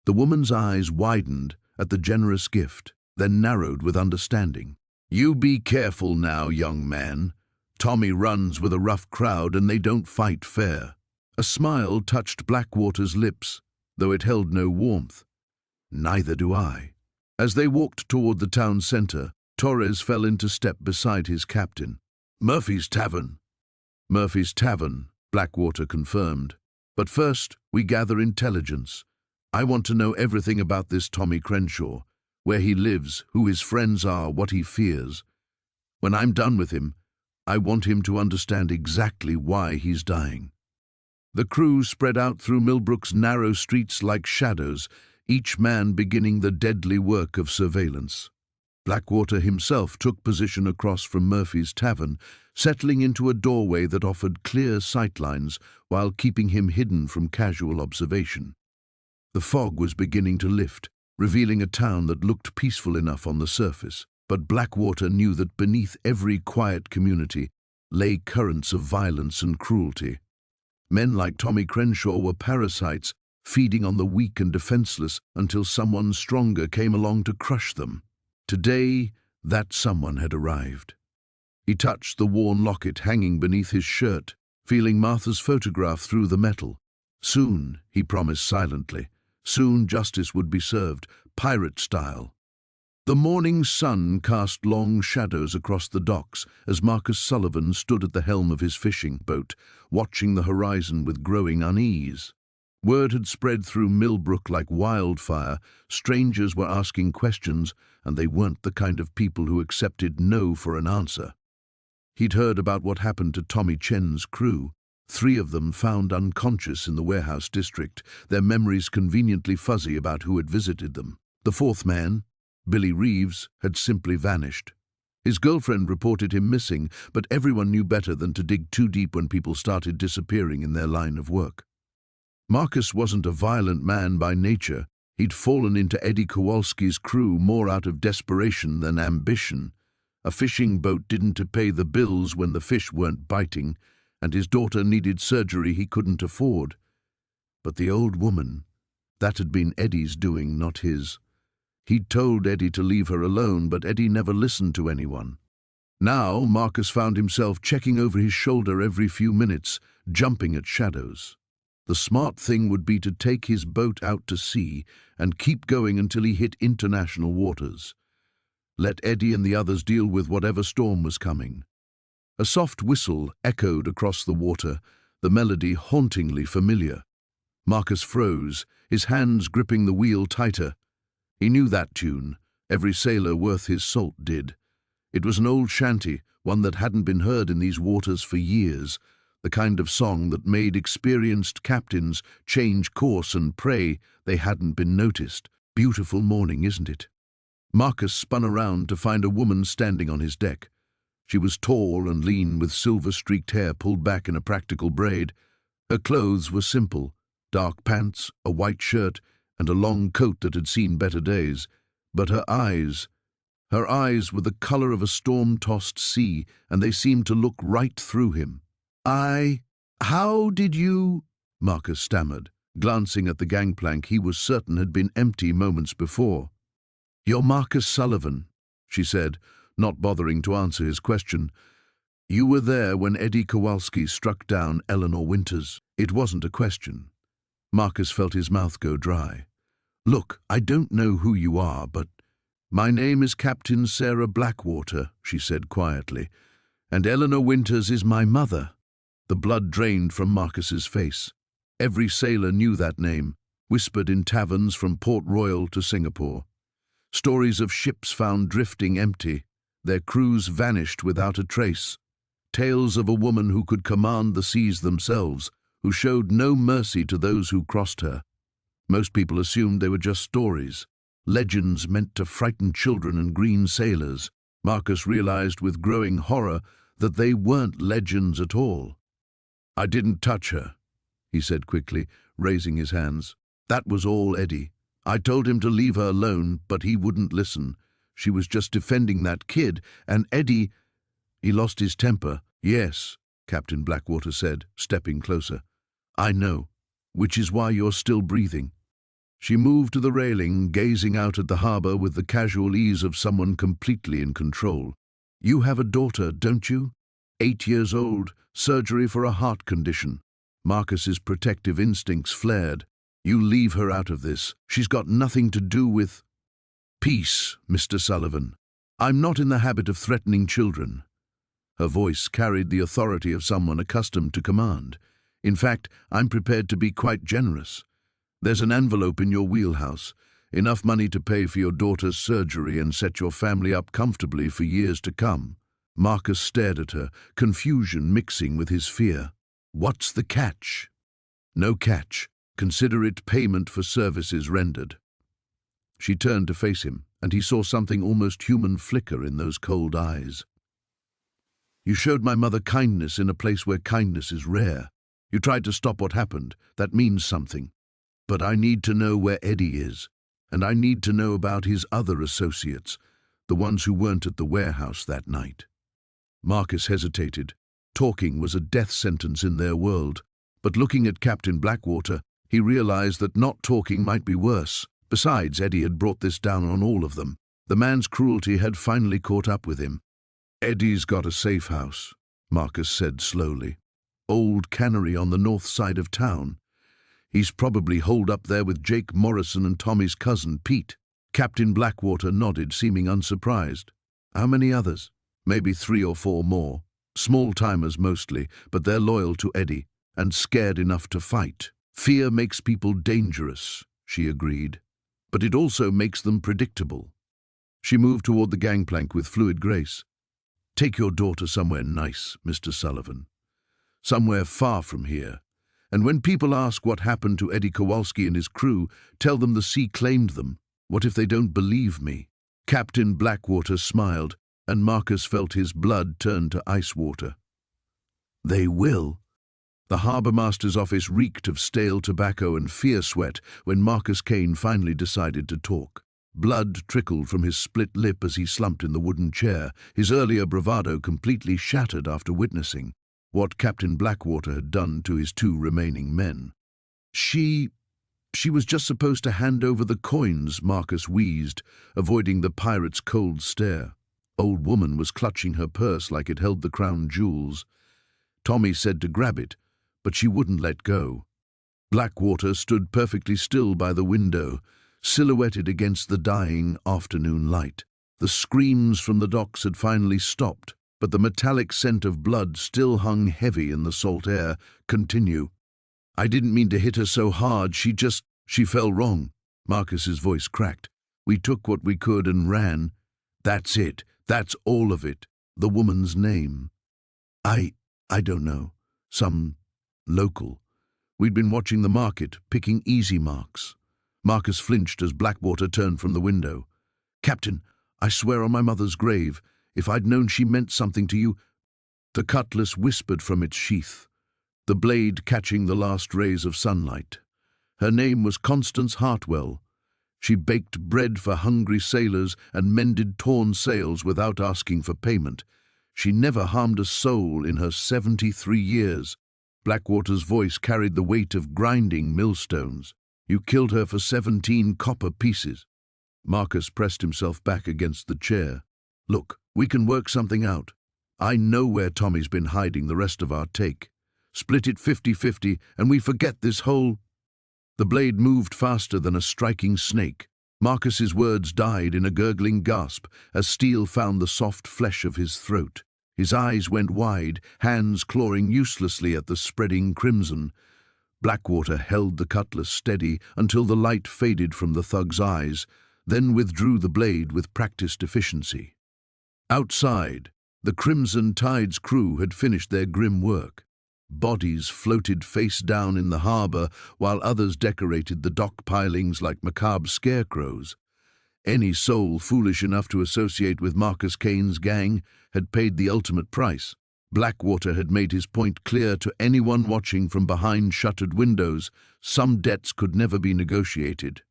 The woman's eyes widened at the generous gift, then narrowed with understanding. "You be careful now, young man. Tommy runs with a rough crowd and they don't fight fair." A smile touched Blackwater's lips, though it held no warmth. "Neither do I." As they walked toward the town center, Torres fell into step beside his captain. "Murphy's Tavern." "Murphy's Tavern," Blackwater confirmed. "But first, we gather intelligence. I want to know everything about this Tommy Crenshaw. Where he lives, who his friends are, what he fears. When I'm done with him, I want him to understand exactly why he's dying." The crew spread out through Millbrook's narrow streets like shadows, each man beginning the deadly work of surveillance. Blackwater himself took position across from Murphy's Tavern, settling into a doorway that offered clear sightlines while keeping him hidden from casual observation. The fog was beginning to lift, revealing a town that looked peaceful enough on the surface, but Blackwater knew that beneath every quiet community lay currents of violence and cruelty. Men like Tommy Crenshaw were parasites, feeding on the weak and defenseless until someone stronger came along to crush them. Today, that someone had arrived. He touched the worn locket hanging beneath his shirt, feeling Martha's photograph through the metal. Soon, he promised silently, soon justice would be served, pirate style. The morning sun cast long shadows across the docks as Marcus Sullivan stood at the helm of his fishing boat, watching the horizon with growing unease. Word had spread through Millbrook like wildfire. Strangers were asking questions, and they weren't the kind of people who accepted no for an answer. He'd heard about what happened to Tommy Chen's crew. 3 of them found unconscious in the warehouse district, their memories conveniently fuzzy about who had visited them. The 4th man, Billy Reeves, had simply vanished. His girlfriend reported him missing, but everyone knew better than to dig too deep when people started disappearing in their line of work. Marcus wasn't a violent man by nature. He'd fallen into Eddie Kowalski's crew more out of desperation than ambition. A fishing boat didn't pay the bills when the fish weren't biting, and his daughter needed surgery he couldn't afford. But the old woman, that had been Eddie's doing, not his. He'd told Eddie to leave her alone, but Eddie never listened to anyone. Now Marcus found himself checking over his shoulder every few minutes, jumping at shadows. The smart thing would be to take his boat out to sea and keep going until he hit international waters. Let Eddie and the others deal with whatever storm was coming. A soft whistle echoed across the water, the melody hauntingly familiar. Marcus froze, his hands gripping the wheel tighter. He knew that tune. Every sailor worth his salt did. It was an old shanty, one that hadn't been heard in these waters for years, the kind of song that made experienced captains change course and pray they hadn't been noticed. Beautiful morning, isn't it? Marcus spun around to find a woman standing on his deck. She was tall and lean, with silver-streaked hair pulled back in a practical braid. Her clothes were simple, dark pants, a white shirt, and a long coat that had seen better days, But her eyes were the color of a storm-tossed sea, and they seemed to look right through him. How did you? Marcus stammered, glancing at the gangplank he was certain had been empty moments before. You're Marcus Sullivan, she said, not bothering to answer his question. You were there when Eddie Kowalski struck down Eleanor Winters. It wasn't a question. Marcus felt his mouth go dry. Look, I don't know who you are, but my name is Captain Sarah Blackwater, she said quietly, and Eleanor Winters is my mother. The blood drained from Marcus's face. Every sailor knew that name, whispered in taverns from Port Royal to Singapore. Stories of ships found drifting empty, their crews vanished without a trace. Tales of a woman who could command the seas themselves, who showed no mercy to those who crossed her. Most people assumed they were just stories, legends meant to frighten children and green sailors. Marcus realized with growing horror that they weren't legends at all. I didn't touch her, he said quickly, raising his hands. That was all Eddie. I told him to leave her alone, but he wouldn't listen. She was just defending that kid, and Eddie... He lost his temper. Yes, Captain Blackwater said, stepping closer. I know, which is why you're still breathing. She moved to the railing, gazing out at the harbor with the casual ease of someone completely in control. You have a daughter, don't you? 8 years old, surgery for a heart condition. Marcus's protective instincts flared. You leave her out of this. She's got nothing to do with... Peace, Mr. Sullivan. I'm not in the habit of threatening children. Her voice carried the authority of someone accustomed to command. In fact, I'm prepared to be quite generous. There's an envelope in your wheelhouse, enough money to pay for your daughter's surgery and set your family up comfortably for years to come. Marcus stared at her, confusion mixing with his fear. What's the catch? No catch. Consider it payment for services rendered. She turned to face him, and he saw something almost human flicker in those cold eyes. You showed my mother kindness in a place where kindness is rare. You tried to stop what happened. That means something. But I need to know where Eddie is, and I need to know about his other associates, the ones who weren't at the warehouse that night. Marcus hesitated. Talking was a death sentence in their world, but looking at Captain Blackwater, he realized that not talking might be worse. Besides, Eddie had brought this down on all of them. The man's cruelty had finally caught up with him. Eddie's got a safe house, Marcus said slowly. Old cannery on the north side of town. He's probably holed up there with Jake Morrison and Tommy's cousin, Pete. Captain Blackwater nodded, seeming unsurprised. How many others? Maybe 3 or 4 more. Small-timers mostly, but they're loyal to Eddie and scared enough to fight. Fear makes people dangerous, she agreed, but it also makes them predictable. She moved toward the gangplank with fluid grace. Take your daughter somewhere nice, Mr. Sullivan. Somewhere far from here. And when people ask what happened to Eddie Kowalski and his crew, tell them the sea claimed them. What if they don't believe me? Captain Blackwater smiled, and Marcus felt his blood turn to ice water. They will. The harbour-master's office reeked of stale tobacco and fear sweat when Marcus Kane finally decided to talk. Blood trickled from his split lip as he slumped in the wooden chair, his earlier bravado completely shattered after witnessing what Captain Blackwater had done to his 2 remaining men. She was just supposed to hand over the coins, Marcus wheezed, avoiding the pirate's cold stare. Old woman was clutching her purse like it held the crown jewels. Tommy said to grab it, but she wouldn't let go. Blackwater stood perfectly still by the window, silhouetted against the dying afternoon light. The screams from the docks had finally stopped, but the metallic scent of blood still hung heavy in the salt air. Continue. I didn't mean to hit her so hard, she fell wrong. Marcus's voice cracked. We took what we could and ran. That's it. That's all of it. The woman's name. I don't know. Some local. We'd been watching the market, picking easy marks. Marcus flinched as Blackwater turned from the window. Captain, I swear on my mother's grave, if I'd known she meant something to you... The cutlass whispered from its sheath, the blade catching the last rays of sunlight. Her name was Constance Hartwell. She baked bread for hungry sailors and mended torn sails without asking for payment. She never harmed a soul in her 73 years. Blackwater's voice carried the weight of grinding millstones. You killed her for 17 copper pieces. Marcus pressed himself back against the chair. Look, we can work something out. I know where Tommy's been hiding the rest of our take. Split it 50-50 and we forget this whole... The blade moved faster than a striking snake. Marcus's words died in a gurgling gasp as steel found the soft flesh of his throat. His eyes went wide, hands clawing uselessly at the spreading crimson. Blackwater held the cutlass steady until the light faded from the thug's eyes, then withdrew the blade with practiced efficiency. Outside, the Crimson Tide's crew had finished their grim work. Bodies floated face down in the harbour, while others decorated the dock pilings like macabre scarecrows. Any soul foolish enough to associate with Marcus Kane's gang had paid the ultimate price. Blackwater had made his point clear to anyone watching from behind shuttered windows. Some debts could never be negotiated.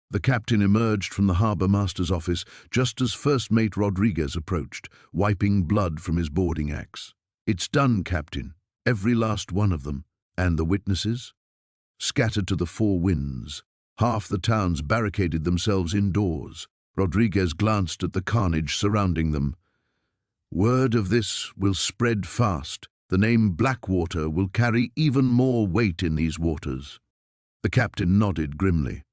The captain emerged from the harbour master's office just as First Mate Rodriguez approached, wiping blood from his boarding axe. "It's done, Captain. Every last one of them. And the witnesses?" Scattered to the four winds. Half the towns barricaded themselves indoors. Rodriguez glanced at the carnage surrounding them. "Word of this will spread fast. The name Blackwater will carry even more weight in these waters." The captain nodded grimly.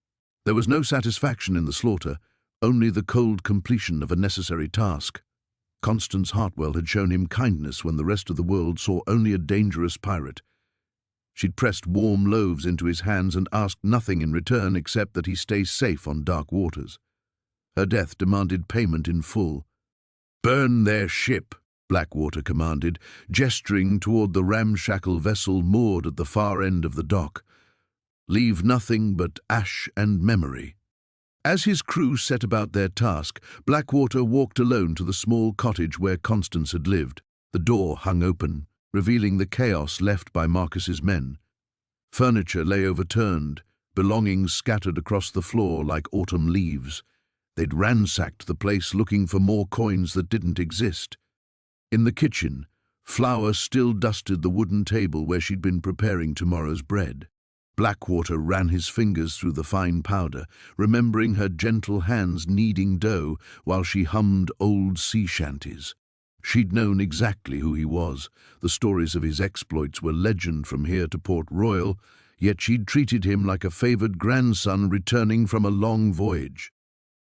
There was no satisfaction in the slaughter, only the cold completion of a necessary task. Constance Hartwell had shown him kindness when the rest of the world saw only a dangerous pirate. She'd pressed warm loaves into his hands and asked nothing in return except that he stay safe on dark waters. Her death demanded payment in full. "Burn their ship," Blackwater commanded, gesturing toward the ramshackle vessel moored at the far end of the dock. "Leave nothing but ash and memory." As his crew set about their task, Blackwater walked alone to the small cottage where Constance had lived. The door hung open, revealing the chaos left by Marcus's men. Furniture lay overturned, belongings scattered across the floor like autumn leaves. They'd ransacked the place looking for more coins that didn't exist. In the kitchen, flour still dusted the wooden table where she'd been preparing tomorrow's bread. Blackwater ran his fingers through the fine powder, remembering her gentle hands kneading dough while she hummed old sea shanties. She'd known exactly who he was. The stories of his exploits were legend from here to Port Royal, yet she'd treated him like a favoured grandson returning from a long voyage.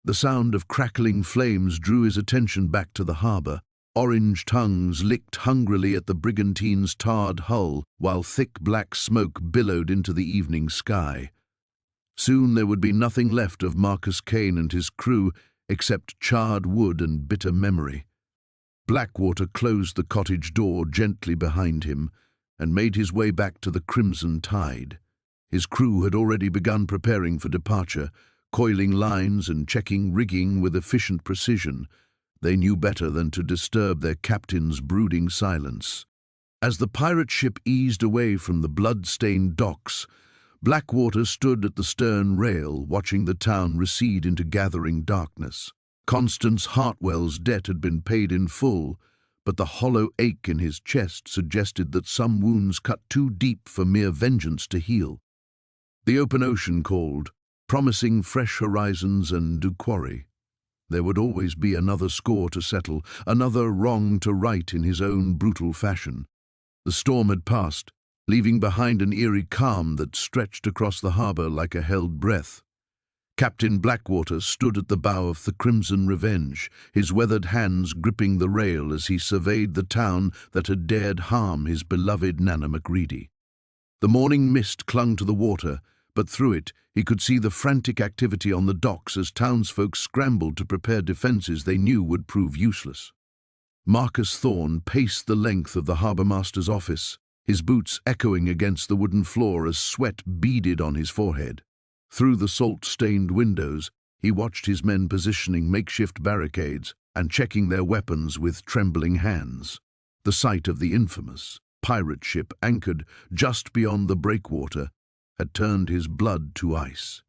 The sound of crackling flames drew his attention back to the harbour. Orange tongues licked hungrily at the brigantine's tarred hull, while thick black smoke billowed into the evening sky. Soon there would be nothing left of Marcus Kane and his crew except charred wood and bitter memory. Blackwater closed the cottage door gently behind him and made his way back to the Crimson Tide. His crew had already begun preparing for departure, coiling lines and checking rigging with efficient precision. They knew better than to disturb their captain's brooding silence. As the pirate ship eased away from the blood-stained docks, Blackwater stood at the stern rail, watching the town recede into gathering darkness. Constance Hartwell's debt had been paid in full, but the hollow ache in his chest suggested that some wounds cut too deep for mere vengeance to heal. The open ocean called, promising fresh horizons and new quarry. There would always be another score to settle, another wrong to right in his own brutal fashion. The storm had passed, leaving behind an eerie calm that stretched across the harbour like a held breath. Captain Blackwater stood at the bow of the Crimson Revenge, his weathered hands gripping the rail as he surveyed the town that had dared harm his beloved Nana Macready. The morning mist clung to the water, but through it he could see the frantic activity on the docks as townsfolk scrambled to prepare defences they knew would prove useless. Marcus Thorne paced the length of the harbour-master's office, his boots echoing against the wooden floor as sweat beaded on his forehead. Through the salt-stained windows, he watched his men positioning makeshift barricades and checking their weapons with trembling hands. The sight of the infamous pirate ship anchored just beyond the breakwater had turned his blood to ice.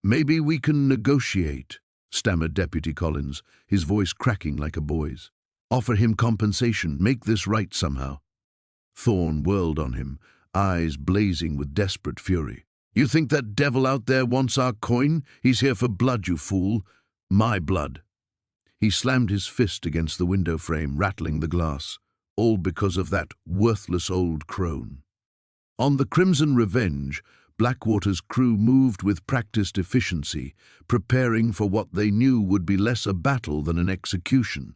Maybe we can negotiate, stammered Deputy Collins, his voice cracking like a boy's. Offer him compensation, make this right somehow. Thorne whirled on him, eyes blazing with desperate fury. You think that devil out there wants our coin? He's here for blood, you fool. My blood. He slammed his fist against the window frame, rattling the glass, all because of that worthless old crone. On the Crimson Revenge, Blackwater's crew moved with practiced efficiency, preparing for what they knew would be less a battle than an execution.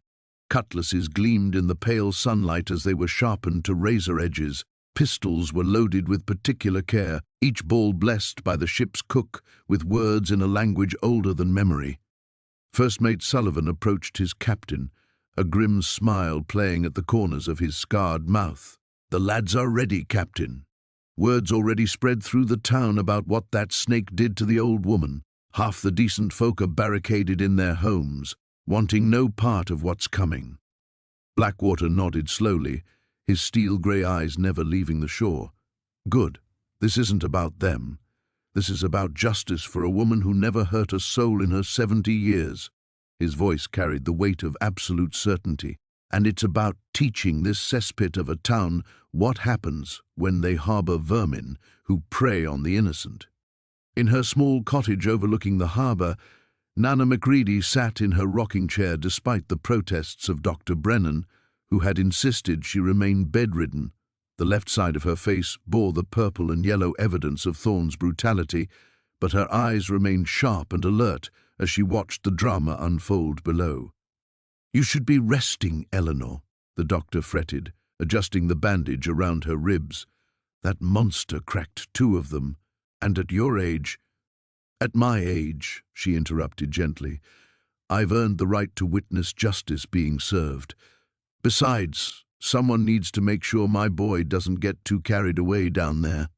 Cutlasses gleamed in the pale sunlight as they were sharpened to razor edges. Pistols were loaded with particular care, each ball blessed by the ship's cook with words in a language older than memory. First Mate Sullivan approached his captain, a grim smile playing at the corners of his scarred mouth. The lads are ready, Captain. Words already spread through the town about what that snake did to the old woman. Half the decent folk are barricaded in their homes, wanting no part of what's coming. Blackwater nodded slowly, his steel-grey eyes never leaving the shore. Good. This isn't about them. This is about justice for a woman who never hurt a soul in her 70 years. His voice carried the weight of absolute certainty. And it's about teaching this cesspit of a town what happens when they harbour vermin who prey on the innocent. In her small cottage overlooking the harbour, Nana McCready sat in her rocking chair despite the protests of Dr. Brennan, who had insisted she remain bedridden. The left side of her face bore the purple and yellow evidence of Thorne's brutality, but her eyes remained sharp and alert as she watched the drama unfold below. You should be resting, Eleanor, the doctor fretted, adjusting the bandage around her ribs. That monster cracked 2 of them, and at your age— At my age, she interrupted gently, I've earned the right to witness justice being served. Besides, someone needs to make sure my boy doesn't get too carried away down there.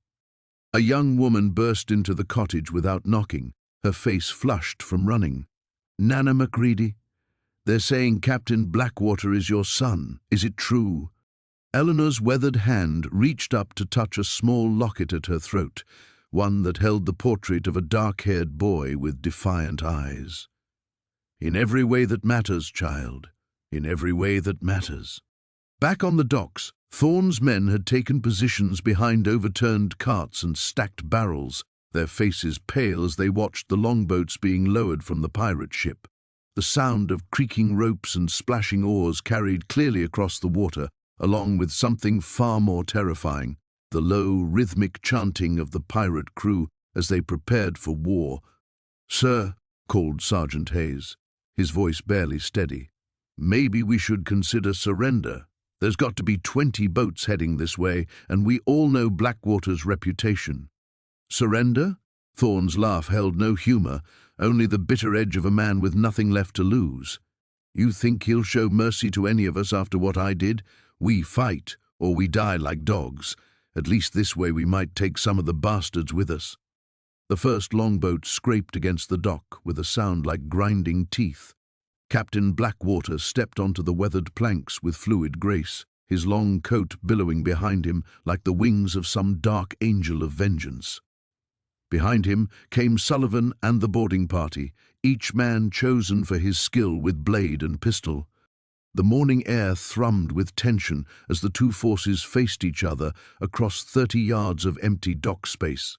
A young woman burst into the cottage without knocking, her face flushed from running. Nana McCready? They're saying Captain Blackwater is your son. Is it true? Eleanor's weathered hand reached up to touch a small locket at her throat, one that held the portrait of a dark-haired boy with defiant eyes. In every way that matters, child. In every way that matters. Back on the docks, Thorne's men had taken positions behind overturned carts and stacked barrels, their faces pale as they watched the longboats being lowered from the pirate ship. The sound of creaking ropes and splashing oars carried clearly across the water, along with something far more terrifying, the low, rhythmic chanting of the pirate crew as they prepared for war. "Sir," called Sergeant Hayes, his voice barely steady, "maybe we should consider surrender. There's got to be 20 boats heading this way, and we all know Blackwater's reputation." Surrender? Thorne's laugh held no humour, only the bitter edge of a man with nothing left to lose. You think he'll show mercy to any of us after what I did? We fight, or we die like dogs. At least this way we might take some of the bastards with us. The first longboat scraped against the dock with a sound like grinding teeth. Captain Blackwater stepped onto the weathered planks with fluid grace, his long coat billowing behind him like the wings of some dark angel of vengeance. Behind him came Sullivan and the boarding party, each man chosen for his skill with blade and pistol. The morning air thrummed with tension as the 2 forces faced each other across 30 yards of empty dock space.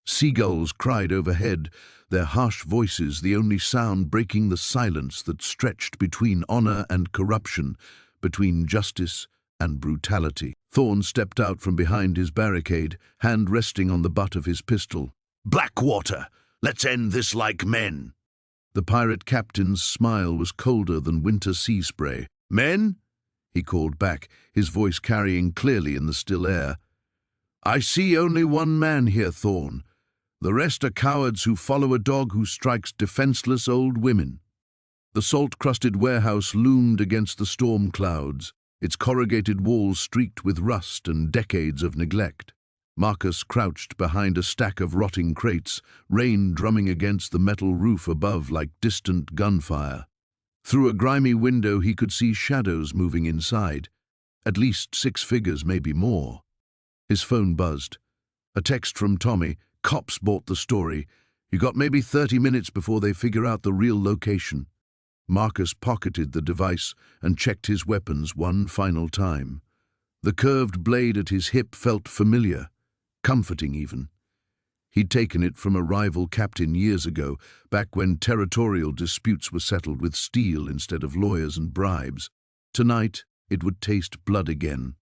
Seagulls cried overhead, their harsh voices the only sound breaking the silence that stretched between honor and corruption, between justice and brutality. Thorne stepped out from behind his barricade, hand resting on the butt of his pistol. "Blackwater! Let's end this like men!" The pirate captain's smile was colder than winter sea spray. "Men?" he called back, his voice carrying clearly in the still air. "I see only one man here, Thorne. The rest are cowards who follow a dog who strikes defenseless old women." The salt-crusted warehouse loomed against the storm clouds, its corrugated walls streaked with rust and decades of neglect. Marcus crouched behind a stack of rotting crates, rain drumming against the metal roof above like distant gunfire. Through a grimy window he could see shadows moving inside, at least 6 figures, maybe more. His phone buzzed. A text from Tommy. "Cops bought the story. You got maybe 30 minutes before they figure out the real location. Marcus pocketed the device and checked his weapons one final time. The curved blade at his hip felt familiar, comforting even. He'd taken it from a rival captain years ago, back when territorial disputes were settled with steel instead of lawyers and bribes. Tonight, it would taste blood again.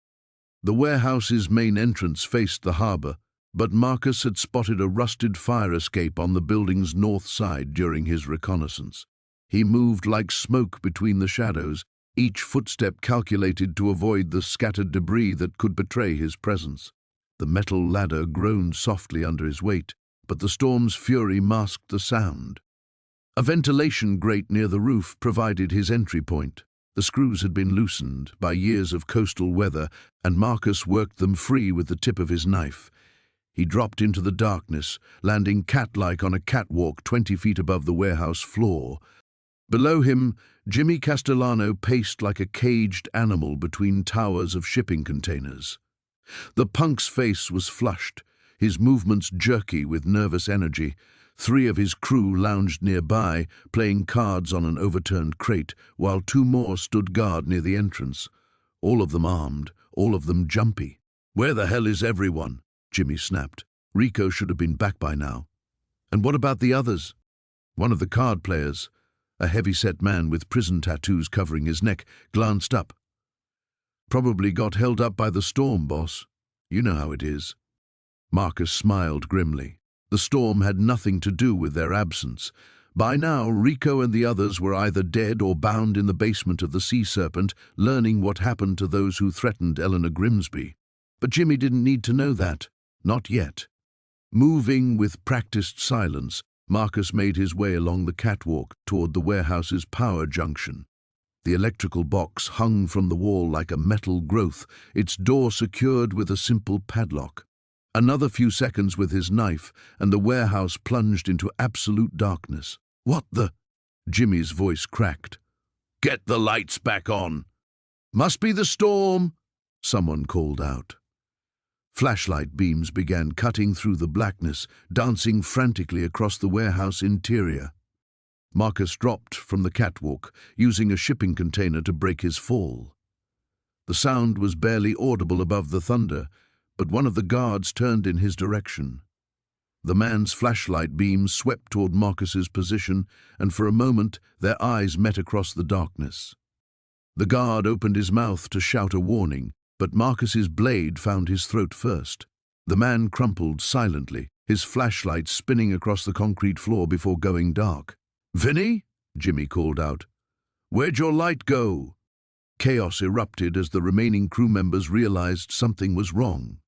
The warehouse's main entrance faced the harbor, but Marcus had spotted a rusted fire escape on the building's north side during his reconnaissance. He moved like smoke between the shadows, each footstep calculated to avoid the scattered debris that could betray his presence. The metal ladder groaned softly under his weight, but the storm's fury masked the sound. A ventilation grate near the roof provided his entry point. The screws had been loosened by years of coastal weather, and Marcus worked them free with the tip of his knife. He dropped into the darkness, landing cat-like on a catwalk 20 feet above the warehouse floor. Below him, Jimmy Castellano paced like a caged animal between towers of shipping containers. The punk's face was flushed, his movements jerky with nervous energy. 3 of his crew lounged nearby, playing cards on an overturned crate, while 2 more stood guard near the entrance. All of them armed, all of them jumpy. "Where the hell is everyone?" Jimmy snapped. Rico should have been back by now. "And what about the others?" One of the card players, a heavy-set man with prison tattoos covering his neck, glanced up. "Probably got held up by the storm, boss. You know how it is." Marcus smiled grimly. The storm had nothing to do with their absence. By now, Rico and the others were either dead or bound in the basement of the Sea Serpent, learning what happened to those who threatened Eleanor Grimsby. But Jimmy didn't need to know that. Not yet. Moving with practiced silence, Marcus made his way along the catwalk toward the warehouse's power junction. The electrical box hung from the wall like a metal growth, its door secured with a simple padlock. Another few seconds with his knife, and the warehouse plunged into absolute darkness. "What the—" Jimmy's voice cracked. "Get the lights back on." "Must be the storm," someone called out. Flashlight beams began cutting through the blackness, dancing frantically across the warehouse interior. Marcus dropped from the catwalk, using a shipping container to break his fall. The sound was barely audible above the thunder, but one of the guards turned in his direction. The man's flashlight beams swept toward Marcus's position, and for a moment their eyes met across the darkness. The guard opened his mouth to shout a warning, but Marcus's blade found his throat first. The man crumpled silently, his flashlight spinning across the concrete floor before going dark. "Vinny?" Jimmy called out. "Where'd your light go?" Chaos erupted as the remaining crew members realized something was wrong.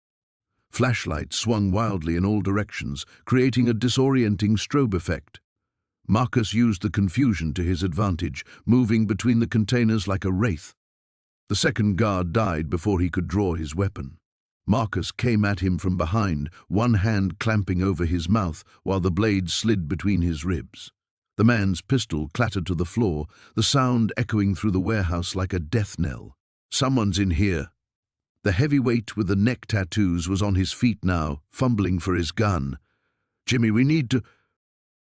Flashlights swung wildly in all directions, creating a disorienting strobe effect. Marcus used the confusion to his advantage, moving between the containers like a wraith. The second guard died before he could draw his weapon. Marcus came at him from behind, one hand clamping over his mouth while the blade slid between his ribs. The man's pistol clattered to the floor, the sound echoing through the warehouse like a death knell. "Someone's in here." The heavyweight with the neck tattoos was on his feet now, fumbling for his gun. "Jimmy, we need to—"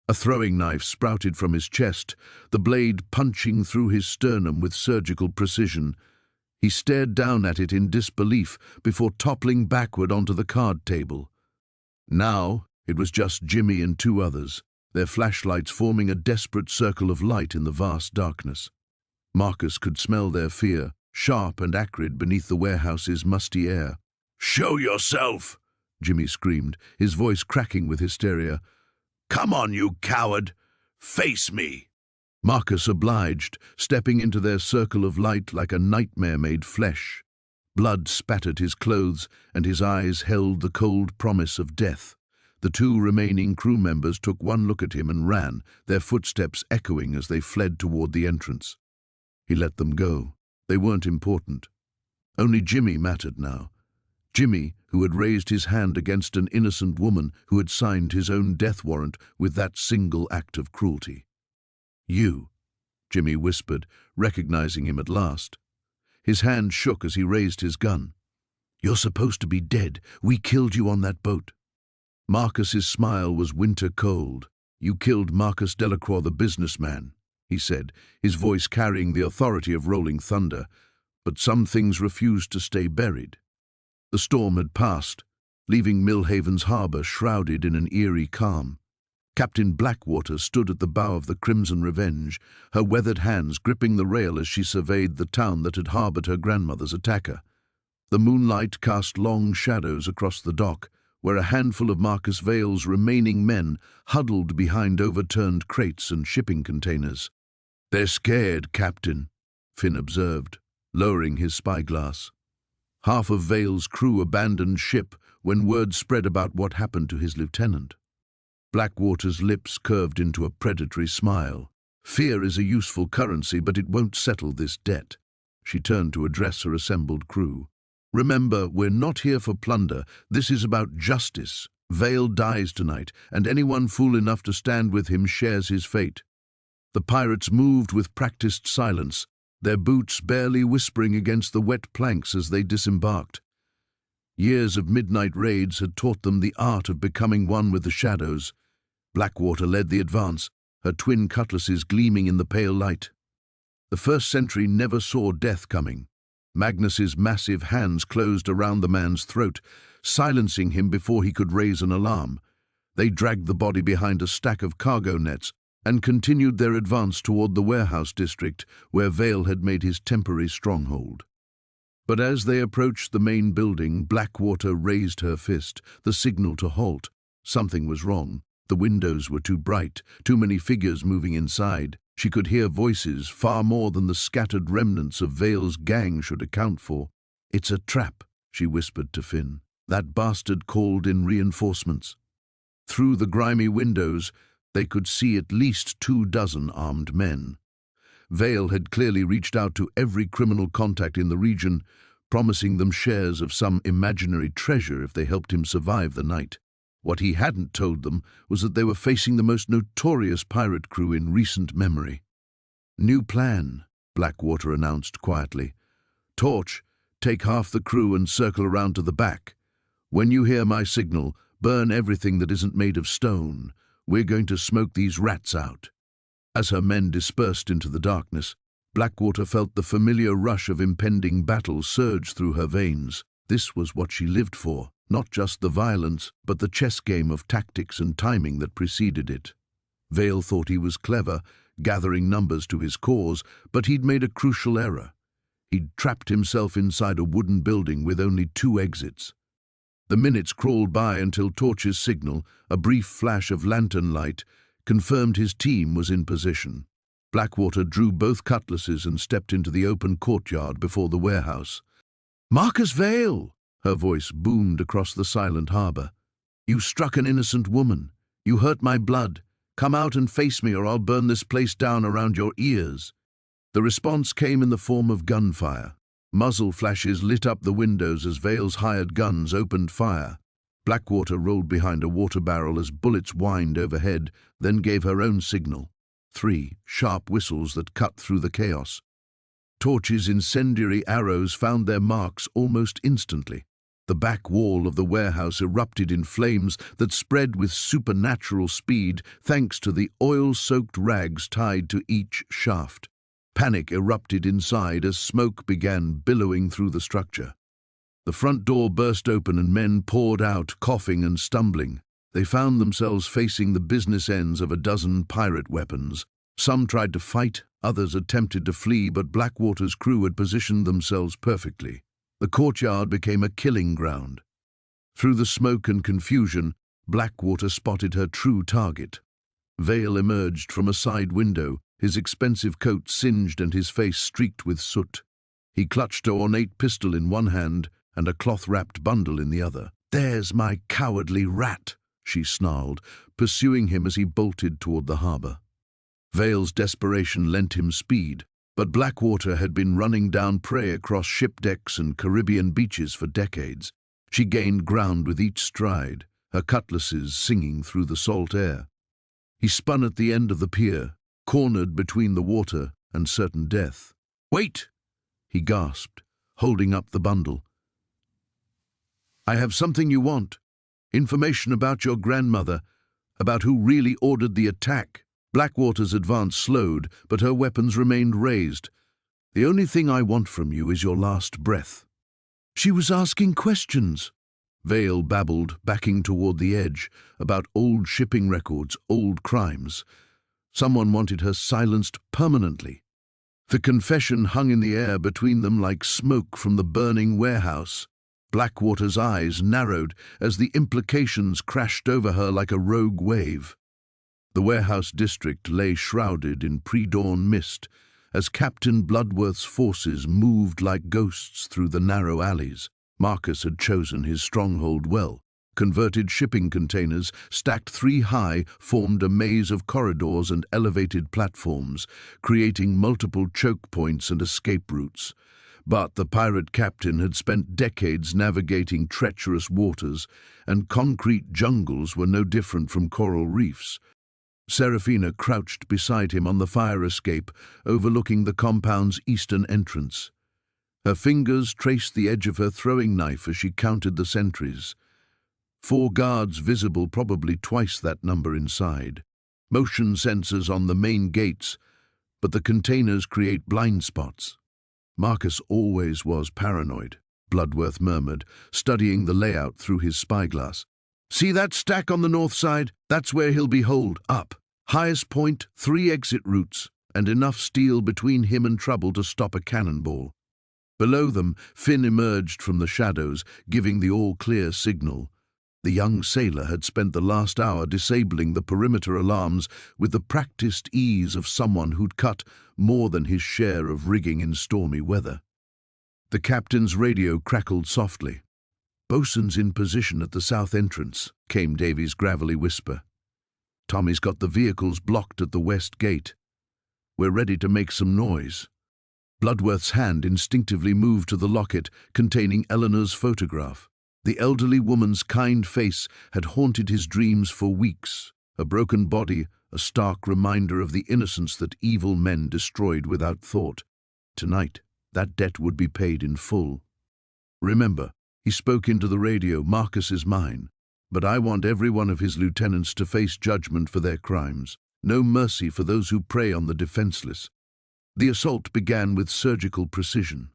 A throwing knife sprouted from his chest, the blade punching through his sternum with surgical precision. He stared down at it in disbelief before toppling backward onto the card table. Now it was just Jimmy and 2 others, their flashlights forming a desperate circle of light in the vast darkness. Marcus could smell their fear, sharp and acrid beneath the warehouse's musty air. "Show yourself!" Jimmy screamed, his voice cracking with hysteria. "Come on, you coward! Face me!" Marcus obliged, stepping into their circle of light like a nightmare made flesh. Blood spattered his clothes, and his eyes held the cold promise of death. The 2 remaining crew members took one look at him and ran, their footsteps echoing as they fled toward the entrance. He let them go. They weren't important. Only Jimmy mattered now. Jimmy, who had raised his hand against an innocent woman who had signed his own death warrant with that single act of cruelty. "You," Jimmy whispered, recognizing him at last. His hand shook as he raised his gun. "You're supposed to be dead. We killed you on that boat." Marcus's smile was winter cold. "You killed Marcus Delacroix, the businessman," he said, his voice carrying the authority of rolling thunder. But some things refused to stay buried. The storm had passed, leaving Millhaven's harbour shrouded in an eerie calm. Captain Blackwater stood at the bow of the Crimson Revenge, her weathered hands gripping the rail as she surveyed the town that had harboured her grandmother's attacker. The moonlight cast long shadows across the dock, where a handful of Marcus Vale's remaining men huddled behind overturned crates and shipping containers. "They're scared, Captain," Finn observed, lowering his spyglass. Half of Vale's crew abandoned ship when word spread about what happened to his lieutenant. Blackwater's lips curved into a predatory smile. "Fear is a useful currency, but it won't settle this debt." She turned to address her assembled crew. "Remember, we're not here for plunder. This is about justice. Vale dies tonight, and anyone fool enough to stand with him shares his fate." The pirates moved with practiced silence, their boots barely whispering against the wet planks as they disembarked. Years of midnight raids had taught them the art of becoming one with the shadows. Blackwater led the advance, her twin cutlasses gleaming in the pale light. The first sentry never saw death coming. Magnus's massive hands closed around the man's throat, silencing him before he could raise an alarm. They dragged the body behind a stack of cargo nets and continued their advance toward the warehouse district where Vale had made his temporary stronghold. But as they approached the main building, Blackwater raised her fist, the signal to halt. Something was wrong. The windows were too bright, too many figures moving inside. She could hear voices, far more than the scattered remnants of Vale's gang should account for. "It's a trap," she whispered to Finn. "That bastard called in reinforcements." Through the grimy windows, they could see at least 24 armed men. Vale had clearly reached out to every criminal contact in the region, promising them shares of some imaginary treasure if they helped him survive the night. What he hadn't told them was that they were facing the most notorious pirate crew in recent memory. "New plan," Blackwater announced quietly. "Torch, take half the crew and circle around to the back. When you hear my signal, burn everything that isn't made of stone. We're going to smoke these rats out." As her men dispersed into the darkness, Blackwater felt the familiar rush of impending battle surge through her veins. This was what she lived for, not just the violence, but the chess game of tactics and timing that preceded it. Vale thought he was clever, gathering numbers to his cause, but he'd made a crucial error. He'd trapped himself inside a wooden building with only 2 exits. The minutes crawled by until Torch's signal, a brief flash of lantern light, confirmed his team was in position. Blackwater drew both cutlasses and stepped into the open courtyard before the warehouse. "Marcus Vale!" Her voice boomed across the silent harbour. "You struck an innocent woman. You hurt my blood. Come out and face me or I'll burn this place down around your ears." The response came in the form of gunfire. Muzzle flashes lit up the windows as Vale's hired guns opened fire. Blackwater rolled behind a water barrel as bullets whined overhead, then gave her own signal. 3 sharp whistles that cut through the chaos. Torch's incendiary arrows found their marks almost instantly. The back wall of the warehouse erupted in flames that spread with supernatural speed thanks to the oil-soaked rags tied to each shaft. Panic erupted inside as smoke began billowing through the structure. The front door burst open and men poured out, coughing and stumbling. They found themselves facing the business ends of a dozen pirate weapons. Some tried to fight, others attempted to flee, but Blackwater's crew had positioned themselves perfectly. The courtyard became a killing ground. Through the smoke and confusion, Blackwater spotted her true target. Vale emerged from a side window, his expensive coat singed and his face streaked with soot. He clutched an ornate pistol in one hand and a cloth-wrapped bundle in the other. "There's my cowardly rat," she snarled, pursuing him as he bolted toward the harbour. Vale's desperation lent him speed, but Blackwater had been running down prey across ship decks and Caribbean beaches for decades. She gained ground with each stride, her cutlasses singing through the salt air. He spun at the end of the pier, cornered between the water and certain death. "Wait!" he gasped, holding up the bundle. "I have something you want. Information about your grandmother. about who really ordered the attack. Blackwater's advance slowed, but her weapons remained raised. "The only thing I want from you is your last breath." "She was asking questions," Vale babbled, backing toward the edge, about old shipping records, old crimes. Someone wanted her silenced permanently. The confession hung in the air between them like smoke from the burning warehouse. Blackwater's eyes narrowed as the implications crashed over her like a rogue wave. The warehouse district lay shrouded in pre-dawn mist as Captain Bloodworth's forces moved like ghosts through the narrow alleys. Marcus had chosen his stronghold well. Converted shipping containers, stacked 3 high, formed a maze of corridors and elevated platforms, creating multiple choke points and escape routes. But the pirate captain had spent decades navigating treacherous waters, and concrete jungles were no different from coral reefs. Serafina crouched beside him on the fire escape, overlooking the compound's eastern entrance. Her fingers traced the edge of her throwing knife as she counted the sentries. 4 guards visible, probably twice that number inside. Motion sensors on the main gates, but the containers create blind spots. Marcus always was paranoid, Bloodworth murmured, studying the layout through his spyglass. "See that stack on the north side? That's where he'll be holed up. Highest point, 3 exit routes, and enough steel between him and trouble to stop a cannonball." Below them, Finn emerged from the shadows, giving the all-clear signal. The young sailor had spent the last hour disabling the perimeter alarms with the practiced ease of someone who'd cut more than his share of rigging in stormy weather. The captain's radio crackled softly. "Bosun's in position at the south entrance," came Davy's gravelly whisper. "Tommy's got the vehicles blocked at the west gate. We're ready to make some noise." Bloodworth's hand instinctively moved to the locket containing Eleanor's photograph. The elderly woman's kind face had haunted his dreams for weeks, a broken body, a stark reminder of the innocence that evil men destroyed without thought. Tonight, that debt would be paid in full. "Remember," he spoke into the radio, "Marcus is mine, but I want every one of his lieutenants to face judgment for their crimes. No mercy for those who prey on the defenseless." The assault began with surgical precision.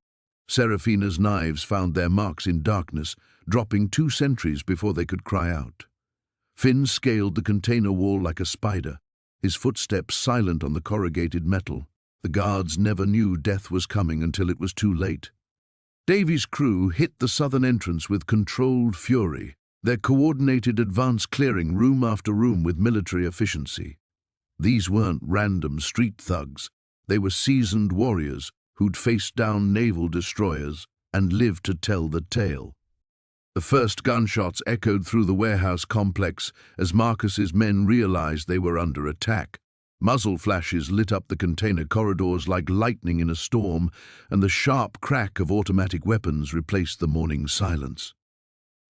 Serafina's knives found their marks in darkness, dropping 2 sentries before they could cry out. Finn scaled the container wall like a spider, his footsteps silent on the corrugated metal. The guards never knew death was coming until it was too late. Davy's crew hit the southern entrance with controlled fury, their coordinated advance clearing room after room with military efficiency. These weren't random street thugs. They were seasoned warriors who'd faced down naval destroyers and lived to tell the tale. The first gunshots echoed through the warehouse complex as Marcus's men realized they were under attack. Muzzle flashes lit up the container corridors like lightning in a storm, and the sharp crack of automatic weapons replaced the morning silence.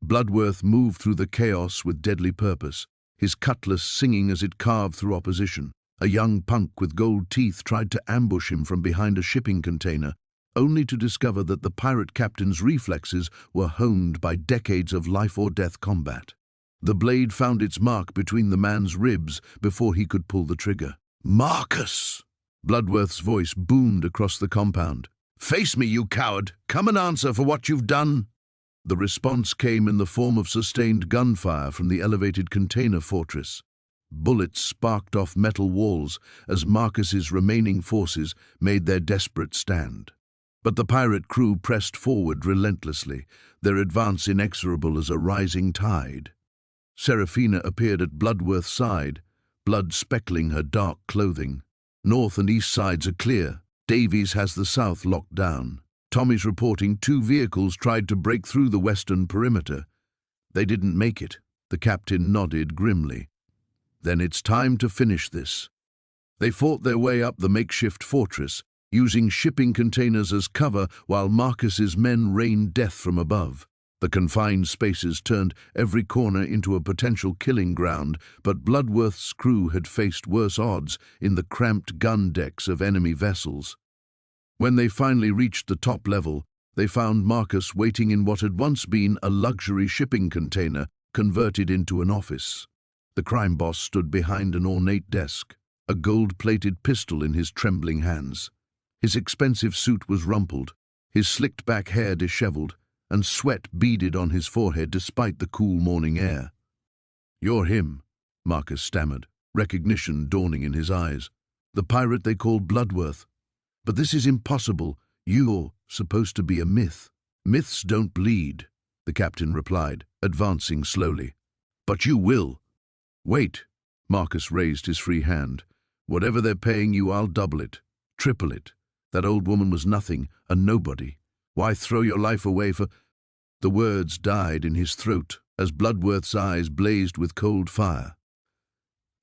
Bloodworth moved through the chaos with deadly purpose, his cutlass singing as it carved through opposition. A young punk with gold teeth tried to ambush him from behind a shipping container, only to discover that the pirate captain's reflexes were honed by decades of life-or-death combat. The blade found its mark between the man's ribs before he could pull the trigger. "Marcus!" Bloodworth's voice boomed across the compound. "Face me, you coward! Come and answer for what you've done!" The response came in the form of sustained gunfire from the elevated container fortress. Bullets sparked off metal walls as Marcus's remaining forces made their desperate stand. But the pirate crew pressed forward relentlessly, their advance inexorable as a rising tide. Serafina appeared at Bloodworth's side, blood speckling her dark clothing. "North and east sides are clear. Davies has the south locked down. Tommy's reporting 2 vehicles tried to break through the western perimeter. They didn't make it." The captain nodded grimly. "Then it's time to finish this." They fought their way up the makeshift fortress, using shipping containers as cover while Marcus's men rained death from above. The confined spaces turned every corner into a potential killing ground, but Bloodworth's crew had faced worse odds in the cramped gun decks of enemy vessels. When they finally reached the top level, they found Marcus waiting in what had once been a luxury shipping container converted into an office. The crime boss stood behind an ornate desk, a gold-plated pistol in his trembling hands. His expensive suit was rumpled, his slicked-back hair disheveled, and sweat beaded on his forehead despite the cool morning air. "You're him," Marcus stammered, recognition dawning in his eyes. "The pirate they call Bloodworth. But this is impossible. You're supposed to be a myth." "Myths don't bleed," the captain replied, advancing slowly. "But you will." "Wait." Marcus raised his free hand. "Whatever they're paying you, I'll double it, triple it. That old woman was nothing, a nobody. Why throw your life away for—" The words died in his throat as Bloodworth's eyes blazed with cold fire.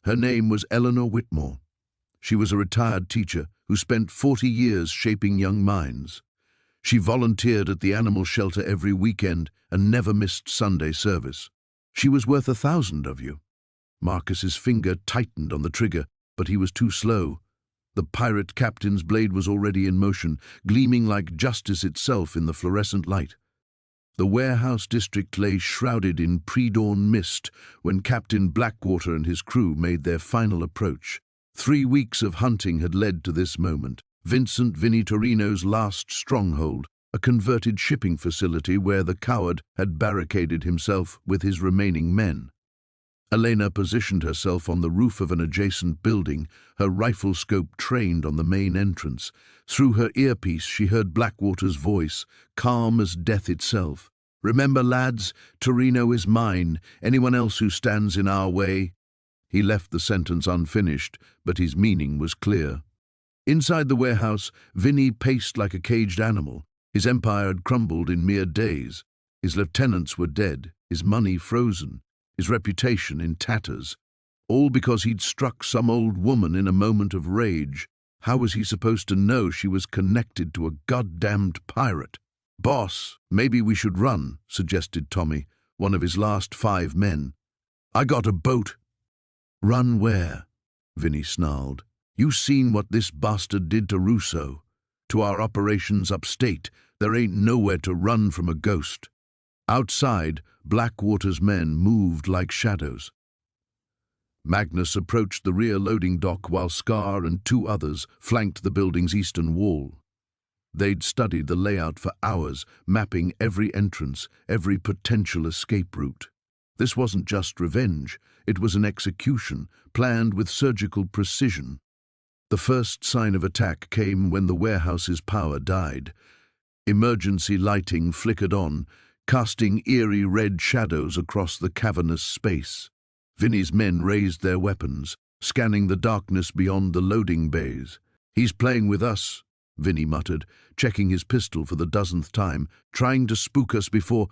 Her name was Eleanor Whitmore. She was a retired teacher who spent 40 years shaping young minds. She volunteered at the animal shelter every weekend and never missed Sunday service. "She was worth 1,000 of you." Marcus's finger tightened on the trigger, but he was too slow. The pirate captain's blade was already in motion, gleaming like justice itself in the fluorescent light. The warehouse district lay shrouded in pre-dawn mist when Captain Blackwater and his crew made their final approach. 3 weeks of hunting had led to this moment. Vincent Vinny Torino's last stronghold, a converted shipping facility where the coward had barricaded himself with his remaining men. Elena positioned herself on the roof of an adjacent building, her rifle scope trained on the main entrance. Through her earpiece she heard Blackwater's voice, calm as death itself. "Remember, lads, Torino is mine. Anyone else who stands in our way—" He left the sentence unfinished, but his meaning was clear. Inside the warehouse, Vinny paced like a caged animal. His empire had crumbled in mere days. His lieutenants were dead, his money frozen, his reputation in tatters, all because he'd struck some old woman in a moment of rage. How was he supposed to know she was connected to a goddamned pirate? "Boss, maybe we should run," suggested Tommy, one of his last 5 men. "I got a boat." "Run where?" Vinny snarled. "You seen what this bastard did to Russo? To our operations upstate, there ain't nowhere to run from a ghost." Outside, Blackwater's men moved like shadows. Magnus approached the rear loading dock while Scar and 2 others flanked the building's eastern wall. They'd studied the layout for hours, mapping every entrance, every potential escape route. This wasn't just revenge, it was an execution, planned with surgical precision. The first sign of attack came when the warehouse's power died. Emergency lighting flickered on, casting eerie red shadows across the cavernous space. Vinny's men raised their weapons, scanning the darkness beyond the loading bays. "He's playing with us," Vinny muttered, checking his pistol for the 10th time, "trying to spook us before—"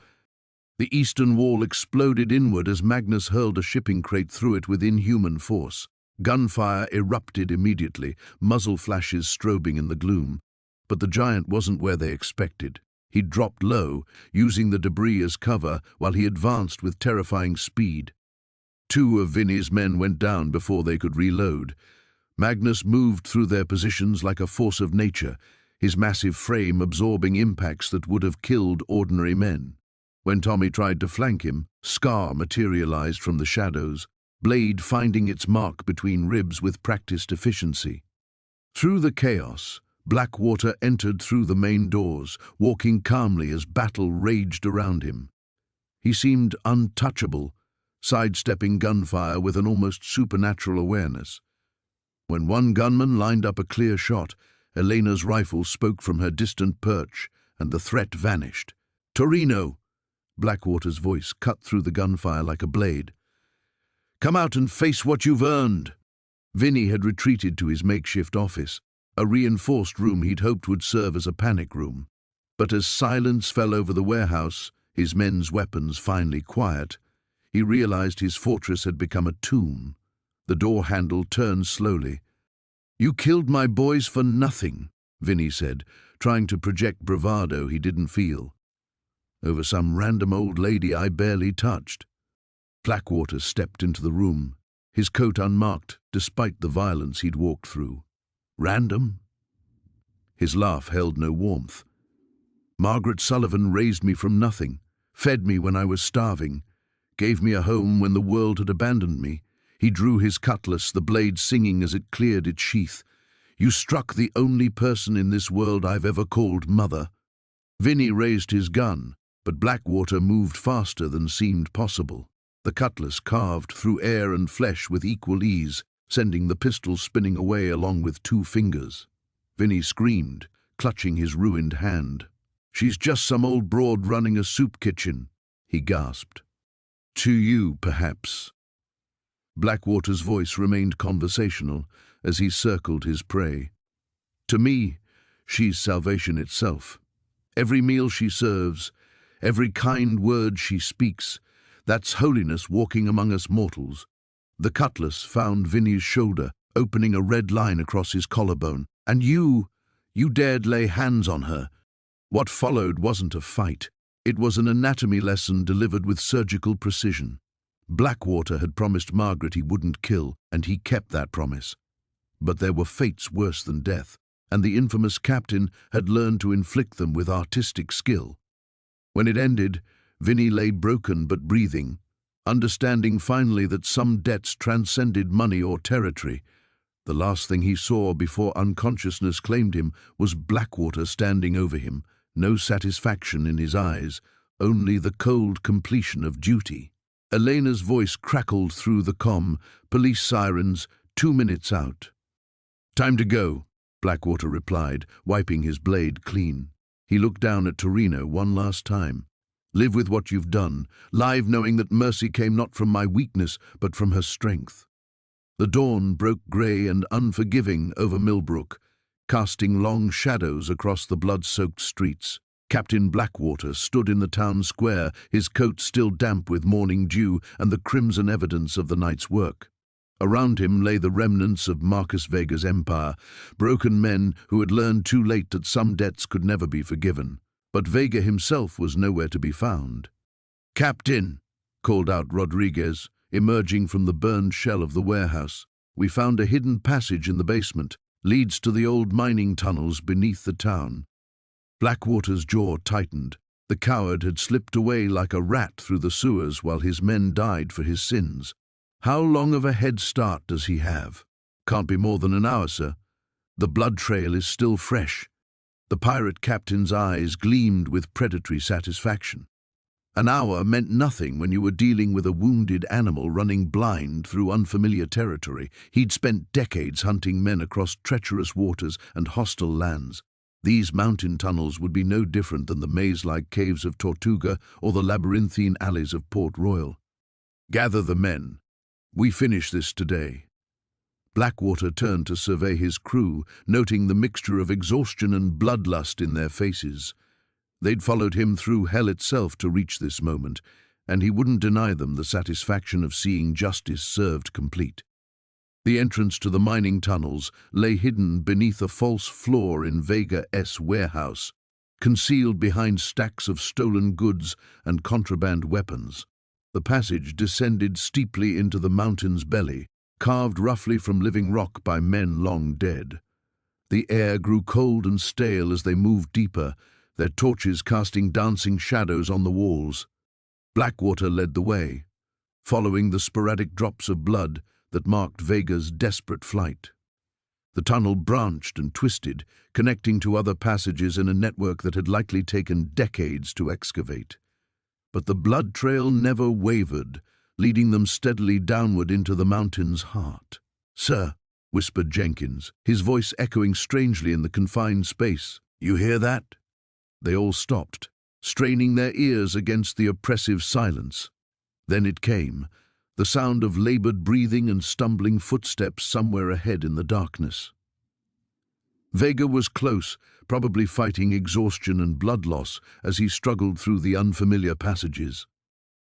The eastern wall exploded inward as Magnus hurled a shipping crate through it with inhuman force. Gunfire erupted immediately, muzzle flashes strobing in the gloom. But the giant wasn't where they expected. He dropped low, using the debris as cover while he advanced with terrifying speed. 2 of Vinny's men went down before they could reload. Magnus moved through their positions like a force of nature, his massive frame absorbing impacts that would have killed ordinary men. When Tommy tried to flank him, Scar materialized from the shadows, blade finding its mark between ribs with practiced efficiency. Through the chaos, Blackwater entered through the main doors, walking calmly as battle raged around him. He seemed untouchable, sidestepping gunfire with an almost supernatural awareness. When one gunman lined up a clear shot, Elena's rifle spoke from her distant perch, and the threat vanished. "Torino!" Blackwater's voice cut through the gunfire like a blade. "Come out and face what you've earned!" Vinny had retreated to his makeshift office, a reinforced room he'd hoped would serve as a panic room. But as silence fell over the warehouse, his men's weapons finally quiet, he realized his fortress had become a tomb. The door handle turned slowly. "You killed my boys for nothing," Vinny said, trying to project bravado he didn't feel. "Over some random old lady I barely touched." Blackwater stepped into the room, his coat unmarked despite the violence he'd walked through. "Random?" His laugh held no warmth. "Margaret Sullivan raised me from nothing, fed me when I was starving, gave me a home when the world had abandoned me, He drew his cutlass, the blade singing as it cleared its sheath. "You struck the only person in this world I've ever called mother." Vinny raised his gun, but Blackwater moved faster than seemed possible. The cutlass carved through air and flesh with equal ease, sending the pistol spinning away along with 2 fingers. Vinny screamed, clutching his ruined hand. "She's just some old broad running a soup kitchen," he gasped. "To you, perhaps." Blackwater's voice remained conversational as he circled his prey. "To me, she's salvation itself. Every meal she serves, every kind word she speaks, that's holiness walking among us mortals." The cutlass found Vinny's shoulder, opening a red line across his collarbone. "And you dared lay hands on her." What followed wasn't a fight. It was an anatomy lesson delivered with surgical precision. Blackwater had promised Margaret he wouldn't kill, and he kept that promise. But there were fates worse than death, and the infamous captain had learned to inflict them with artistic skill. When it ended, Vinny lay broken but breathing, understanding finally that some debts transcended money or territory. The last thing he saw before unconsciousness claimed him was Blackwater standing over him, no satisfaction in his eyes, only the cold completion of duty. Elena's voice crackled through the comm. "Police sirens, 2 minutes out." "Time to go," Blackwater replied, wiping his blade clean. He looked down at Torino one last time. "Live with what you've done, live knowing that mercy came not from my weakness, but from her strength." The dawn broke grey and unforgiving over Millbrook, casting long shadows across the blood-soaked streets. Captain Blackwater stood in the town square, his coat still damp with morning dew and the crimson evidence of the night's work. Around him lay the remnants of Marcus Vega's empire, broken men who had learned too late that some debts could never be forgiven. But Vega himself was nowhere to be found. "Captain," called out Rodriguez, emerging from the burned shell of the warehouse, "we found a hidden passage in the basement, leads to the old mining tunnels beneath the town." Blackwater's jaw tightened. The coward had slipped away like a rat through the sewers while his men died for his sins. "How long of a head start does he have?" "Can't be more than an hour, sir. The blood trail is still fresh." The pirate captain's eyes gleamed with predatory satisfaction. An hour meant nothing when you were dealing with a wounded animal running blind through unfamiliar territory. He'd spent decades hunting men across treacherous waters and hostile lands. These mountain tunnels would be no different than the maze-like caves of Tortuga or the labyrinthine alleys of Port Royal. "Gather the men. We finish this today." Blackwater turned to survey his crew, noting the mixture of exhaustion and bloodlust in their faces. They'd followed him through hell itself to reach this moment, and he wouldn't deny them the satisfaction of seeing justice served complete. The entrance to the mining tunnels lay hidden beneath a false floor in Vega's warehouse, concealed behind stacks of stolen goods and contraband weapons. The passage descended steeply into the mountain's belly, carved roughly from living rock by men long dead. The air grew cold and stale as they moved deeper, their torches casting dancing shadows on the walls. Blackwater led the way, following the sporadic drops of blood that marked Vega's desperate flight. The tunnel branched and twisted, connecting to other passages in a network that had likely taken decades to excavate. But the blood trail never wavered, leading them steadily downward into the mountain's heart. "Sir," whispered Jenkins, his voice echoing strangely in the confined space. "You hear that?" They all stopped, straining their ears against the oppressive silence. Then it came, the sound of labored breathing and stumbling footsteps somewhere ahead in the darkness. Vega was close, probably fighting exhaustion and blood loss as he struggled through the unfamiliar passages.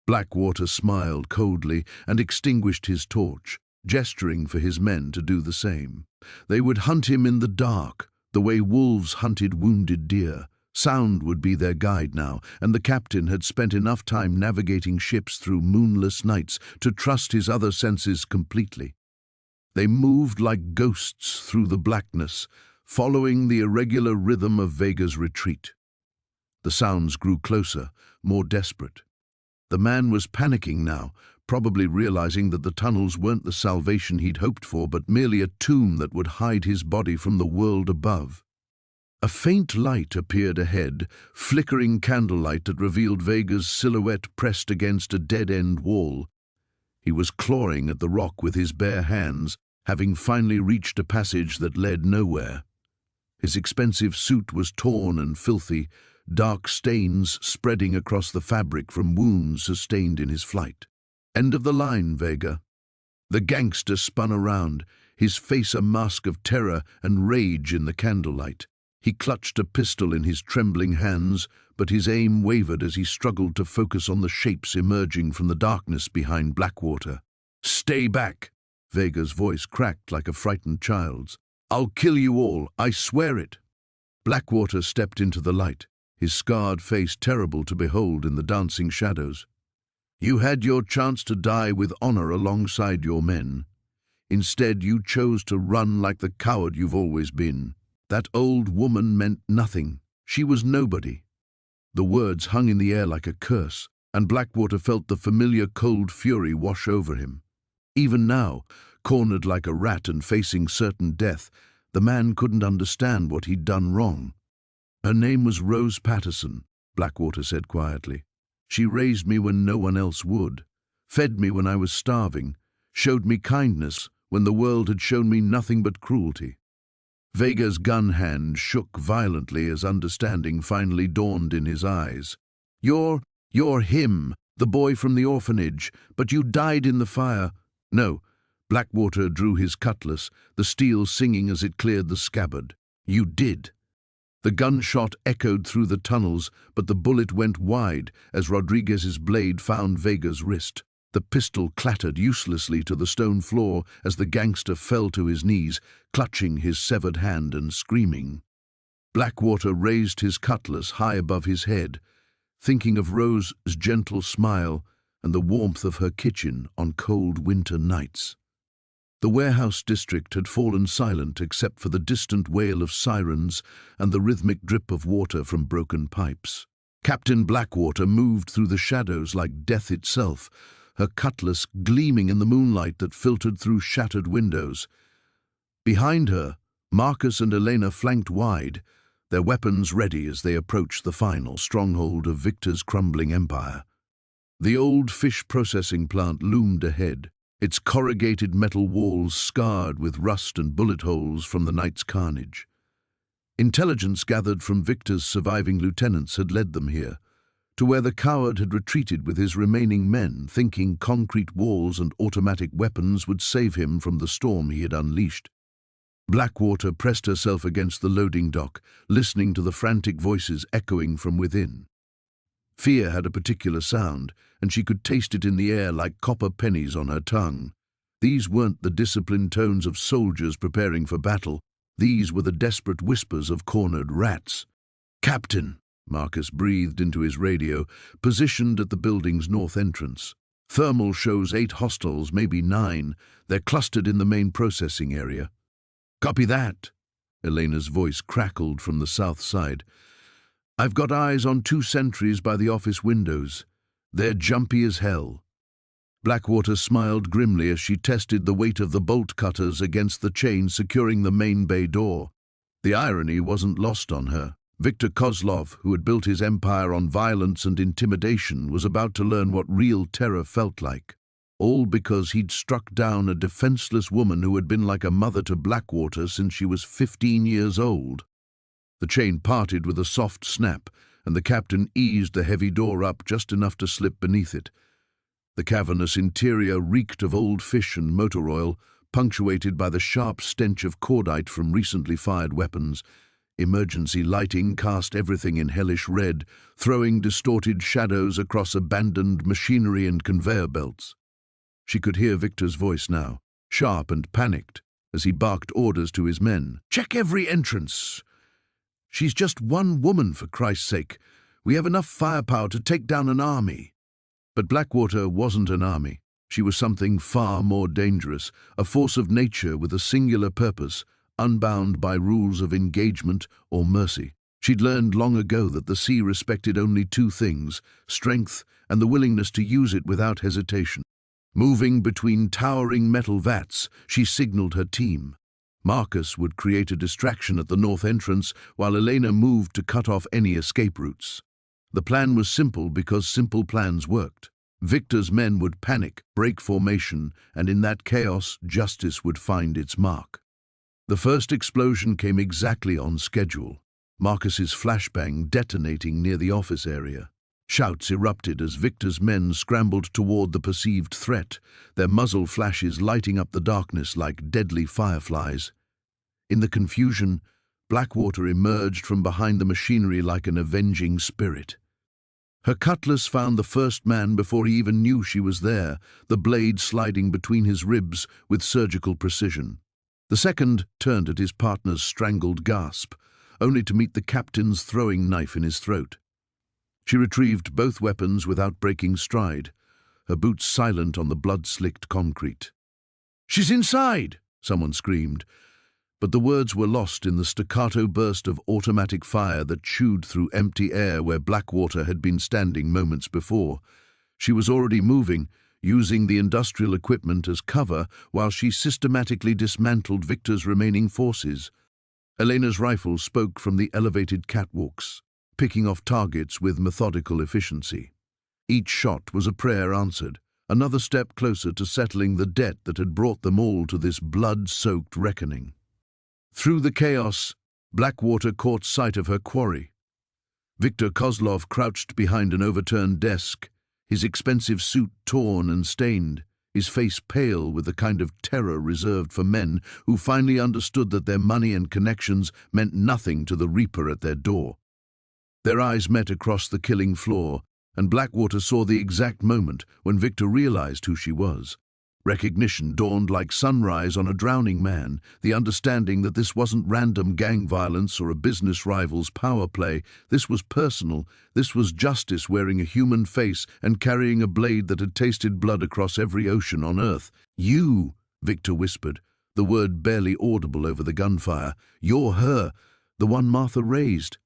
Blackwater smiled coldly and extinguished his torch, gesturing for his men to do the same. They would hunt him in the dark, the way wolves hunted wounded deer. Sound would be their guide now, and the captain had spent enough time navigating ships through moonless nights to trust his other senses completely. They moved like ghosts through the blackness, following the irregular rhythm of Vega's retreat. The sounds grew closer, more desperate. The man was panicking now, probably realizing that the tunnels weren't the salvation he'd hoped for, but merely a tomb that would hide his body from the world above. A faint light appeared ahead, flickering candlelight that revealed Vega's silhouette pressed against a dead-end wall. He was clawing at the rock with his bare hands, having finally reached a passage that led nowhere. His expensive suit was torn and filthy, dark stains spreading across the fabric from wounds sustained in his flight. "End of the line, Vega." The gangster spun around, his face a mask of terror and rage in the candlelight. He clutched a pistol in his trembling hands, but his aim wavered as he struggled to focus on the shapes emerging from the darkness behind Blackwater. "Stay back!" Vega's voice cracked like a frightened child's. "I'll kill you all, I swear it." Blackwater stepped into the light, his scarred face terrible to behold in the dancing shadows. "You had your chance to die with honor alongside your men. Instead, you chose to run like the coward you've always been. That old woman meant nothing. She was nobody." The words hung in the air like a curse, and Blackwater felt the familiar cold fury wash over him. Even now, cornered like a rat and facing certain death, the man couldn't understand what he'd done wrong. "Her name was Rose Patterson," Blackwater said quietly. "She raised me when no one else would, fed me when I was starving, showed me kindness when the world had shown me nothing but cruelty." Vega's gun hand shook violently as understanding finally dawned in his eyes. You're him, the boy from the orphanage, but you died in the fire." "No." Blackwater drew his cutlass, the steel singing as it cleared the scabbard. "You did." The gunshot echoed through the tunnels, but the bullet went wide as Rodriguez's blade found Vega's wrist. The pistol clattered uselessly to the stone floor as the gangster fell to his knees, clutching his severed hand and screaming. Blackwater raised his cutlass high above his head, thinking of Rose's gentle smile and the warmth of her kitchen on cold winter nights. The warehouse district had fallen silent except for the distant wail of sirens and the rhythmic drip of water from broken pipes. Captain Blackwater moved through the shadows like death itself, her cutlass gleaming in the moonlight that filtered through shattered windows. Behind her, Marcus and Elena flanked wide, their weapons ready as they approached the final stronghold of Victor's crumbling empire. The old fish processing plant loomed ahead, its corrugated metal walls scarred with rust and bullet holes from the night's carnage. Intelligence gathered from Victor's surviving lieutenants had led them here, to where the coward had retreated with his remaining men, thinking concrete walls and automatic weapons would save him from the storm he had unleashed. Blackwater pressed herself against the loading dock, listening to the frantic voices echoing from within. Fear had a particular sound, and she could taste it in the air like copper pennies on her tongue. These weren't the disciplined tones of soldiers preparing for battle. These were the desperate whispers of cornered rats. "Captain," Marcus breathed into his radio, positioned at the building's north entrance. "Thermal shows 8 hostiles, maybe 9. They're clustered in the main processing area." "Copy that." Elena's voice crackled from the south side. "I've got eyes on 2 sentries by the office windows. They're jumpy as hell." Blackwater smiled grimly as she tested the weight of the bolt cutters against the chain securing the main bay door. The irony wasn't lost on her. Victor Kozlov, who had built his empire on violence and intimidation, was about to learn what real terror felt like. All because he'd struck down a defenseless woman who had been like a mother to Blackwater since she was 15 years old. The chain parted with a soft snap, and the captain eased the heavy door up just enough to slip beneath it. The cavernous interior reeked of old fish and motor oil, punctuated by the sharp stench of cordite from recently fired weapons. Emergency lighting cast everything in hellish red, throwing distorted shadows across abandoned machinery and conveyor belts. She could hear Victor's voice now, sharp and panicked, as he barked orders to his men. "Check every entrance! She's just one woman, for Christ's sake. We have enough firepower to take down an army." But Blackwater wasn't an army. She was something far more dangerous, a force of nature with a singular purpose, unbound by rules of engagement or mercy. She'd learned long ago that the sea respected only 2 things, strength and the willingness to use it without hesitation. Moving between towering metal vats, she signaled her team. Marcus would create a distraction at the north entrance while Elena moved to cut off any escape routes. The plan was simple because simple plans worked. Victor's men would panic, break formation, and in that chaos, justice would find its mark. The first explosion came exactly on schedule, Marcus's flashbang detonating near the office area. Shouts erupted as Victor's men scrambled toward the perceived threat, their muzzle flashes lighting up the darkness like deadly fireflies. In the confusion, Blackwater emerged from behind the machinery like an avenging spirit. Her cutlass found the first man before he even knew she was there, the blade sliding between his ribs with surgical precision. The second turned at his partner's strangled gasp, only to meet the captain's throwing knife in his throat. She retrieved both weapons without breaking stride, her boots silent on the blood-slicked concrete. "She's inside!" someone screamed, but the words were lost in the staccato burst of automatic fire that chewed through empty air where Blackwater had been standing moments before. She was already moving, using the industrial equipment as cover while she systematically dismantled Victor's remaining forces. Elena's rifle spoke from the elevated catwalks, picking off targets with methodical efficiency. Each shot was a prayer answered, another step closer to settling the debt that had brought them all to this blood-soaked reckoning. Through the chaos, Blackwater caught sight of her quarry. Viktor Kozlov crouched behind an overturned desk, his expensive suit torn and stained, his face pale with the kind of terror reserved for men who finally understood that their money and connections meant nothing to the Reaper at their door. Their eyes met across the killing floor, and Blackwater saw the exact moment when Victor realized who she was. Recognition dawned like sunrise on a drowning man, the understanding that this wasn't random gang violence or a business rival's power play. This was personal. This was justice wearing a human face and carrying a blade that had tasted blood across every ocean on Earth. "You," Victor whispered, the word barely audible over the gunfire. "You're her, the one Martha raised."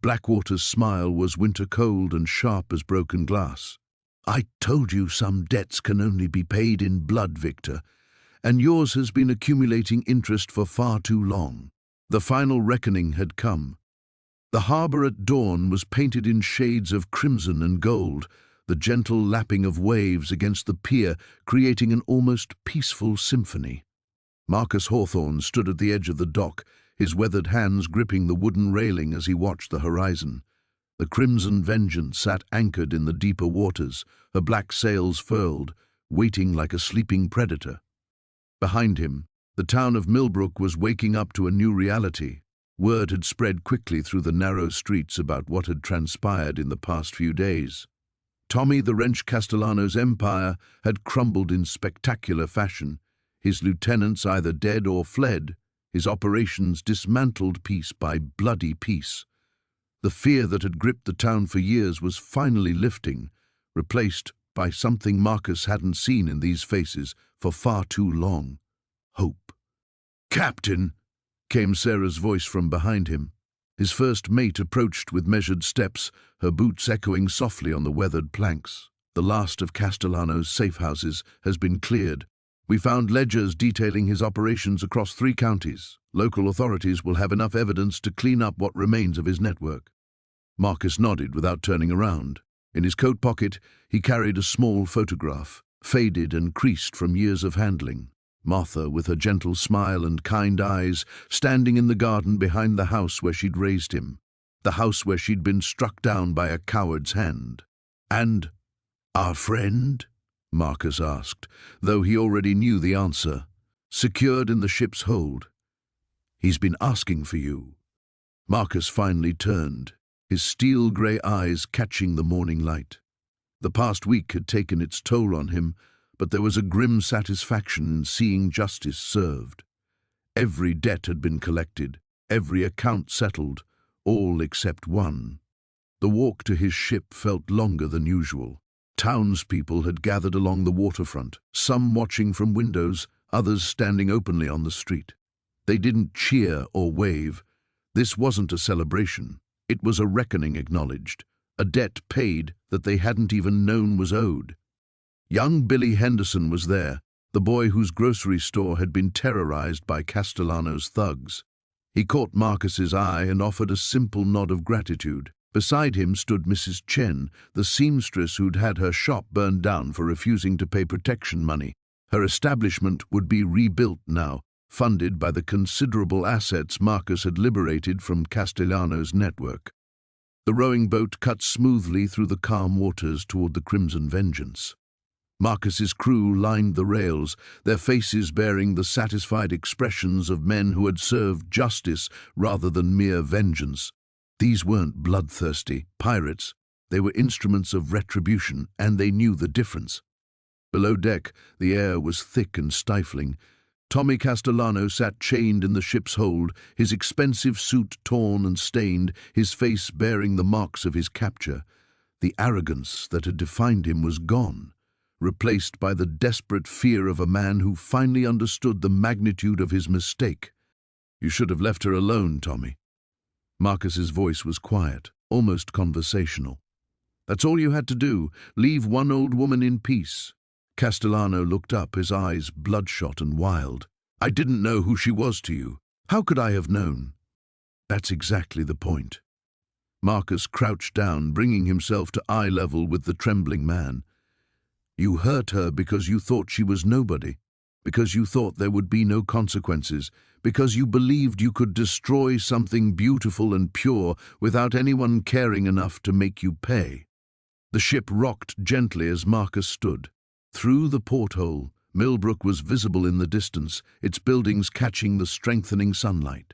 Blackwater's smile was winter cold and sharp as broken glass. "I told you some debts can only be paid in blood, Victor, and yours has been accumulating interest for far too long." The final reckoning had come. The harbor at dawn was painted in shades of crimson and gold, the gentle lapping of waves against the pier creating an almost peaceful symphony. Marcus Hawthorne stood at the edge of the dock, his weathered hands gripping the wooden railing as he watched the horizon. The crimson Vengeance sat anchored in the deeper waters, her black sails furled, waiting like a sleeping predator. Behind him, the town of Millbrook was waking up to a new reality. Word had spread quickly through the narrow streets about what had transpired in the past few days. Tommy the Wrench Castellano's empire had crumbled in spectacular fashion, his lieutenants either dead or fled, his operations dismantled piece by bloody piece. The fear that had gripped the town for years was finally lifting, replaced by something Marcus hadn't seen in these faces for far too long: hope. "Captain!" came Sarah's voice from behind him. His first mate approached with measured steps, her boots echoing softly on the weathered planks. "The last of Castellano's safe houses has been cleared. We found ledgers detailing his operations across 3 counties. Local authorities will have enough evidence to clean up what remains of his network." Marcus nodded without turning around. In his coat pocket, he carried a small photograph, faded and creased from years of handling. Martha, with her gentle smile and kind eyes, standing in the garden behind the house where she'd raised him, the house where she'd been struck down by a coward's hand. "And our friend?" Marcus asked, though he already knew the answer. "Secured in the ship's hold. He's been asking for you." Marcus finally turned, his steel-grey eyes catching the morning light. The past week had taken its toll on him, but there was a grim satisfaction in seeing justice served. Every debt had been collected, every account settled, all except one. The walk to his ship felt longer than usual. Townspeople had gathered along the waterfront, some watching from windows, others standing openly on the street. They didn't cheer or wave. This wasn't a celebration. It was a reckoning acknowledged, a debt paid that they hadn't even known was owed. Young Billy Henderson was there, the boy whose grocery store had been terrorized by Castellano's thugs. He caught Marcus's eye and offered a simple nod of gratitude. Beside him stood Mrs. Chen, the seamstress who'd had her shop burned down for refusing to pay protection money. Her establishment would be rebuilt now, funded by the considerable assets Marcus had liberated from Castellano's network. The rowing boat cut smoothly through the calm waters toward the Crimson Vengeance. Marcus's crew lined the rails, their faces bearing the satisfied expressions of men who had served justice rather than mere vengeance. These weren't bloodthirsty pirates. They were instruments of retribution, and they knew the difference. Below deck, the air was thick and stifling. Tommy Castellano sat chained in the ship's hold, his expensive suit torn and stained, his face bearing the marks of his capture. The arrogance that had defined him was gone, replaced by the desperate fear of a man who finally understood the magnitude of his mistake. "You should have left her alone, Tommy." Marcus's voice was quiet, almost conversational. "That's all you had to do, leave one old woman in peace." Castellano looked up, his eyes bloodshot and wild. "I didn't know who she was to you. How could I have known?" "That's exactly the point." Marcus crouched down, bringing himself to eye level with the trembling man. "You hurt her because you thought she was nobody, because you thought there would be no consequences, because you believed you could destroy something beautiful and pure without anyone caring enough to make you pay." The ship rocked gently as Marcus stood. Through the porthole, Millbrook was visible in the distance, its buildings catching the strengthening sunlight.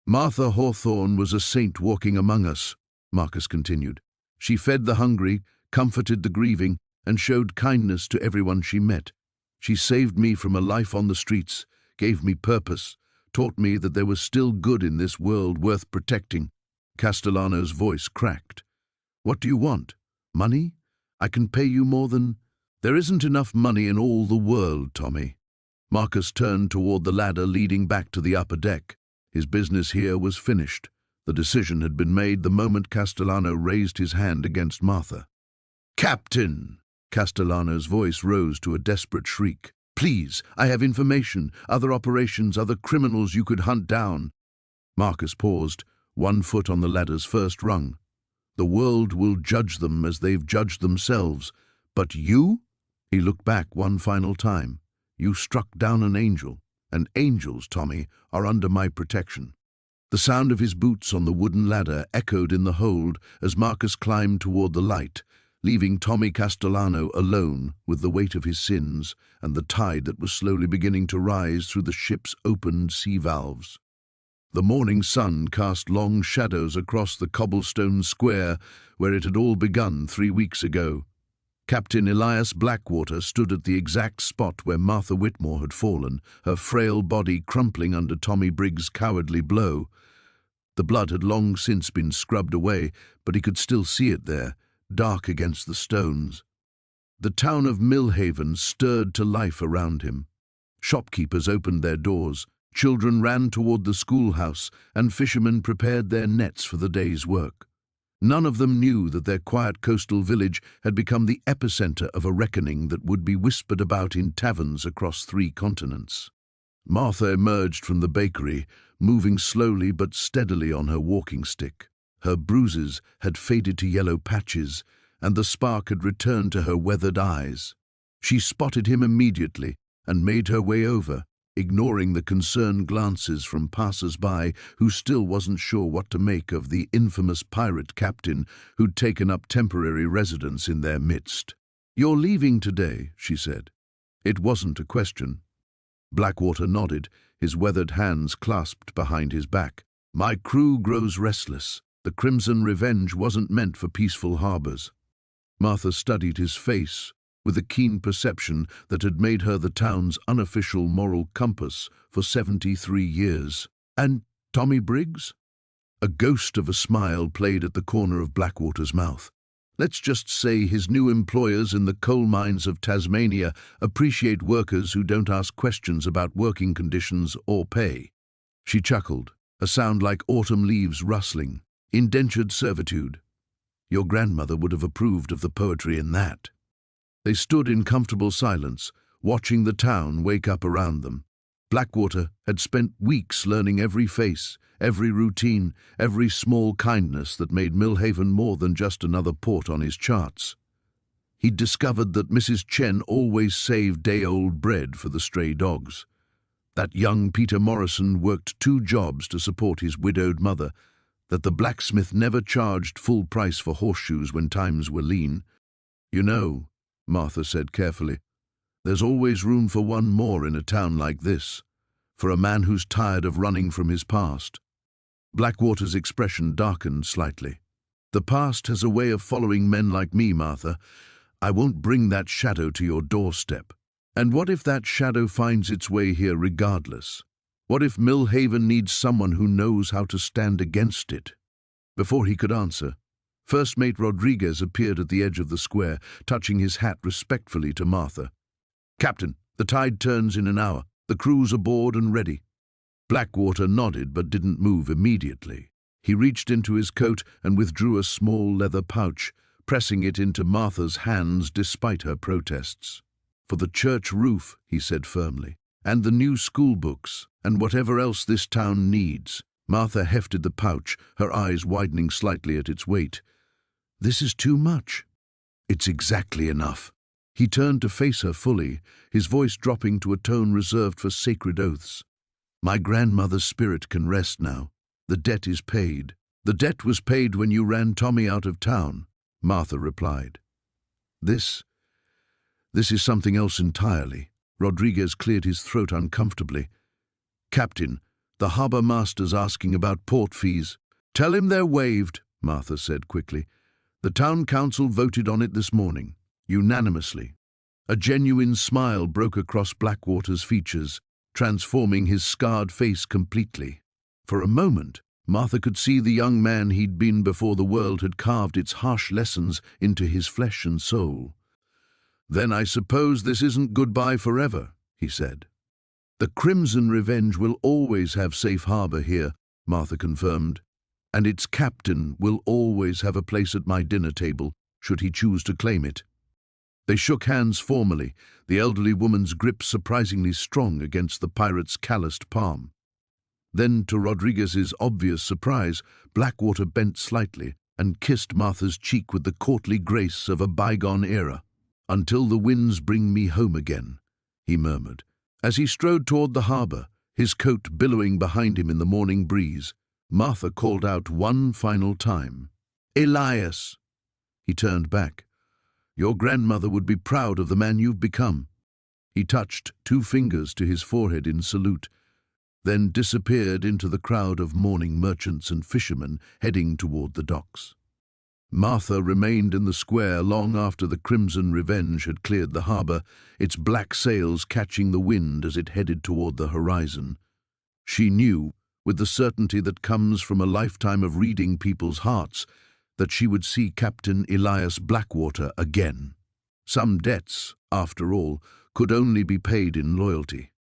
"Martha Hawthorne was a saint walking among us," Marcus continued. "She fed the hungry, comforted the grieving, and showed kindness to everyone she met. She saved me from a life on the streets, gave me purpose, taught me that there was still good in this world worth protecting." Castellano's voice cracked. "What do you want? Money? I can pay you more than—" "There isn't enough money in all the world, Tommy." Marcus turned toward the ladder leading back to the upper deck. His business here was finished. The decision had been made the moment Castellano raised his hand against Martha. "Captain!" Castellano's voice rose to a desperate shriek. "Please, I have information, other operations, other criminals you could hunt down." Marcus paused, one foot on the ladder's first rung. "The world will judge them as they've judged themselves. But you?" He looked back one final time. "You struck down an angel, and angels, Tommy, are under my protection." The sound of his boots on the wooden ladder echoed in the hold as Marcus climbed toward the light, leaving Tommy Castellano alone with the weight of his sins and the tide that was slowly beginning to rise through the ship's opened sea valves. The morning sun cast long shadows across the cobblestone square where it had all begun 3 weeks ago. Captain Elias Blackwater stood at the exact spot where Martha Whitmore had fallen, her frail body crumpling under Tommy Briggs' cowardly blow. The blood had long since been scrubbed away, but he could still see it there, dark against the stones. The town of Millhaven stirred to life around him. Shopkeepers opened their doors, children ran toward the schoolhouse, and fishermen prepared their nets for the day's work. None of them knew that their quiet coastal village had become the epicenter of a reckoning that would be whispered about in taverns across 3 continents. Martha emerged from the bakery, moving slowly but steadily on her walking stick. Her bruises had faded to yellow patches, and the spark had returned to her weathered eyes. She spotted him immediately and made her way over, ignoring the concerned glances from passers-by who still wasn't sure what to make of the infamous pirate captain who'd taken up temporary residence in their midst. "You're leaving today," she said. It wasn't a question. Blackwater nodded, his weathered hands clasped behind his back. "My crew grows restless. The Crimson Revenge wasn't meant for peaceful harbors." Martha studied his face with a keen perception that had made her the town's unofficial moral compass for 73 years. "And Tommy Briggs?" A ghost of a smile played at the corner of Blackwater's mouth. "Let's just say his new employers in the coal mines of Tasmania appreciate workers who don't ask questions about working conditions or pay." She chuckled, a sound like autumn leaves rustling. "Indentured servitude. Your grandmother would have approved of the poetry in that." They stood in comfortable silence, watching the town wake up around them. Blackwater had spent weeks learning every face, every routine, every small kindness that made Millhaven more than just another port on his charts. He'd discovered that Mrs. Chen always saved day-old bread for the stray dogs. That young Peter Morrison worked 2 jobs to support his widowed mother, that the blacksmith never charged full price for horseshoes when times were lean. "You know," Martha said carefully, "there's always room for one more in a town like this, for a man who's tired of running from his past." Blackwater's expression darkened slightly. "The past has a way of following men like me, Martha. I won't bring that shadow to your doorstep. And what if that shadow finds its way here regardless? What if Millhaven needs someone who knows how to stand against it?" Before he could answer, First Mate Rodriguez appeared at the edge of the square, touching his hat respectfully to Martha. "Captain, the tide turns in an hour. The crew's aboard and ready." Blackwater nodded but didn't move immediately. He reached into his coat and withdrew a small leather pouch, pressing it into Martha's hands despite her protests. "For the church roof," he said firmly, "and the new school books, and whatever else this town needs." Martha hefted the pouch, her eyes widening slightly at its weight. "This is too much." "It's exactly enough." He turned to face her fully, his voice dropping to a tone reserved for sacred oaths. "My grandmother's spirit can rest now. The debt is paid." "The debt was paid when you ran Tommy out of town," Martha replied. This is something else entirely." Rodriguez cleared his throat uncomfortably. "Captain, the harbour master's asking about port fees." "Tell him they're waived," Martha said quickly. "The town council voted on it this morning, unanimously." A genuine smile broke across Blackwater's features, transforming his scarred face completely. For a moment, Martha could see the young man he'd been before the world had carved its harsh lessons into his flesh and soul. "Then I suppose this isn't goodbye forever," he said. "The Crimson Revenge will always have safe harbour here," Martha confirmed, "and its captain will always have a place at my dinner table, should he choose to claim it." They shook hands formally, the elderly woman's grip surprisingly strong against the pirate's calloused palm. Then, to Rodriguez's obvious surprise, Blackwater bent slightly and kissed Martha's cheek with the courtly grace of a bygone era. "Until the winds bring me home again," he murmured. As he strode toward the harbour, his coat billowing behind him in the morning breeze, Martha called out one final time, "Elias!" He turned back. "Your grandmother would be proud of the man you've become." He touched 2 fingers to his forehead in salute, then disappeared into the crowd of mourning merchants and fishermen heading toward the docks. Martha remained in the square long after the Crimson Revenge had cleared the harbour, its black sails catching the wind as it headed toward the horizon. She knew, with the certainty that comes from a lifetime of reading people's hearts, that she would see Captain Elias Blackwater again. Some debts, after all, could only be paid in loyalty.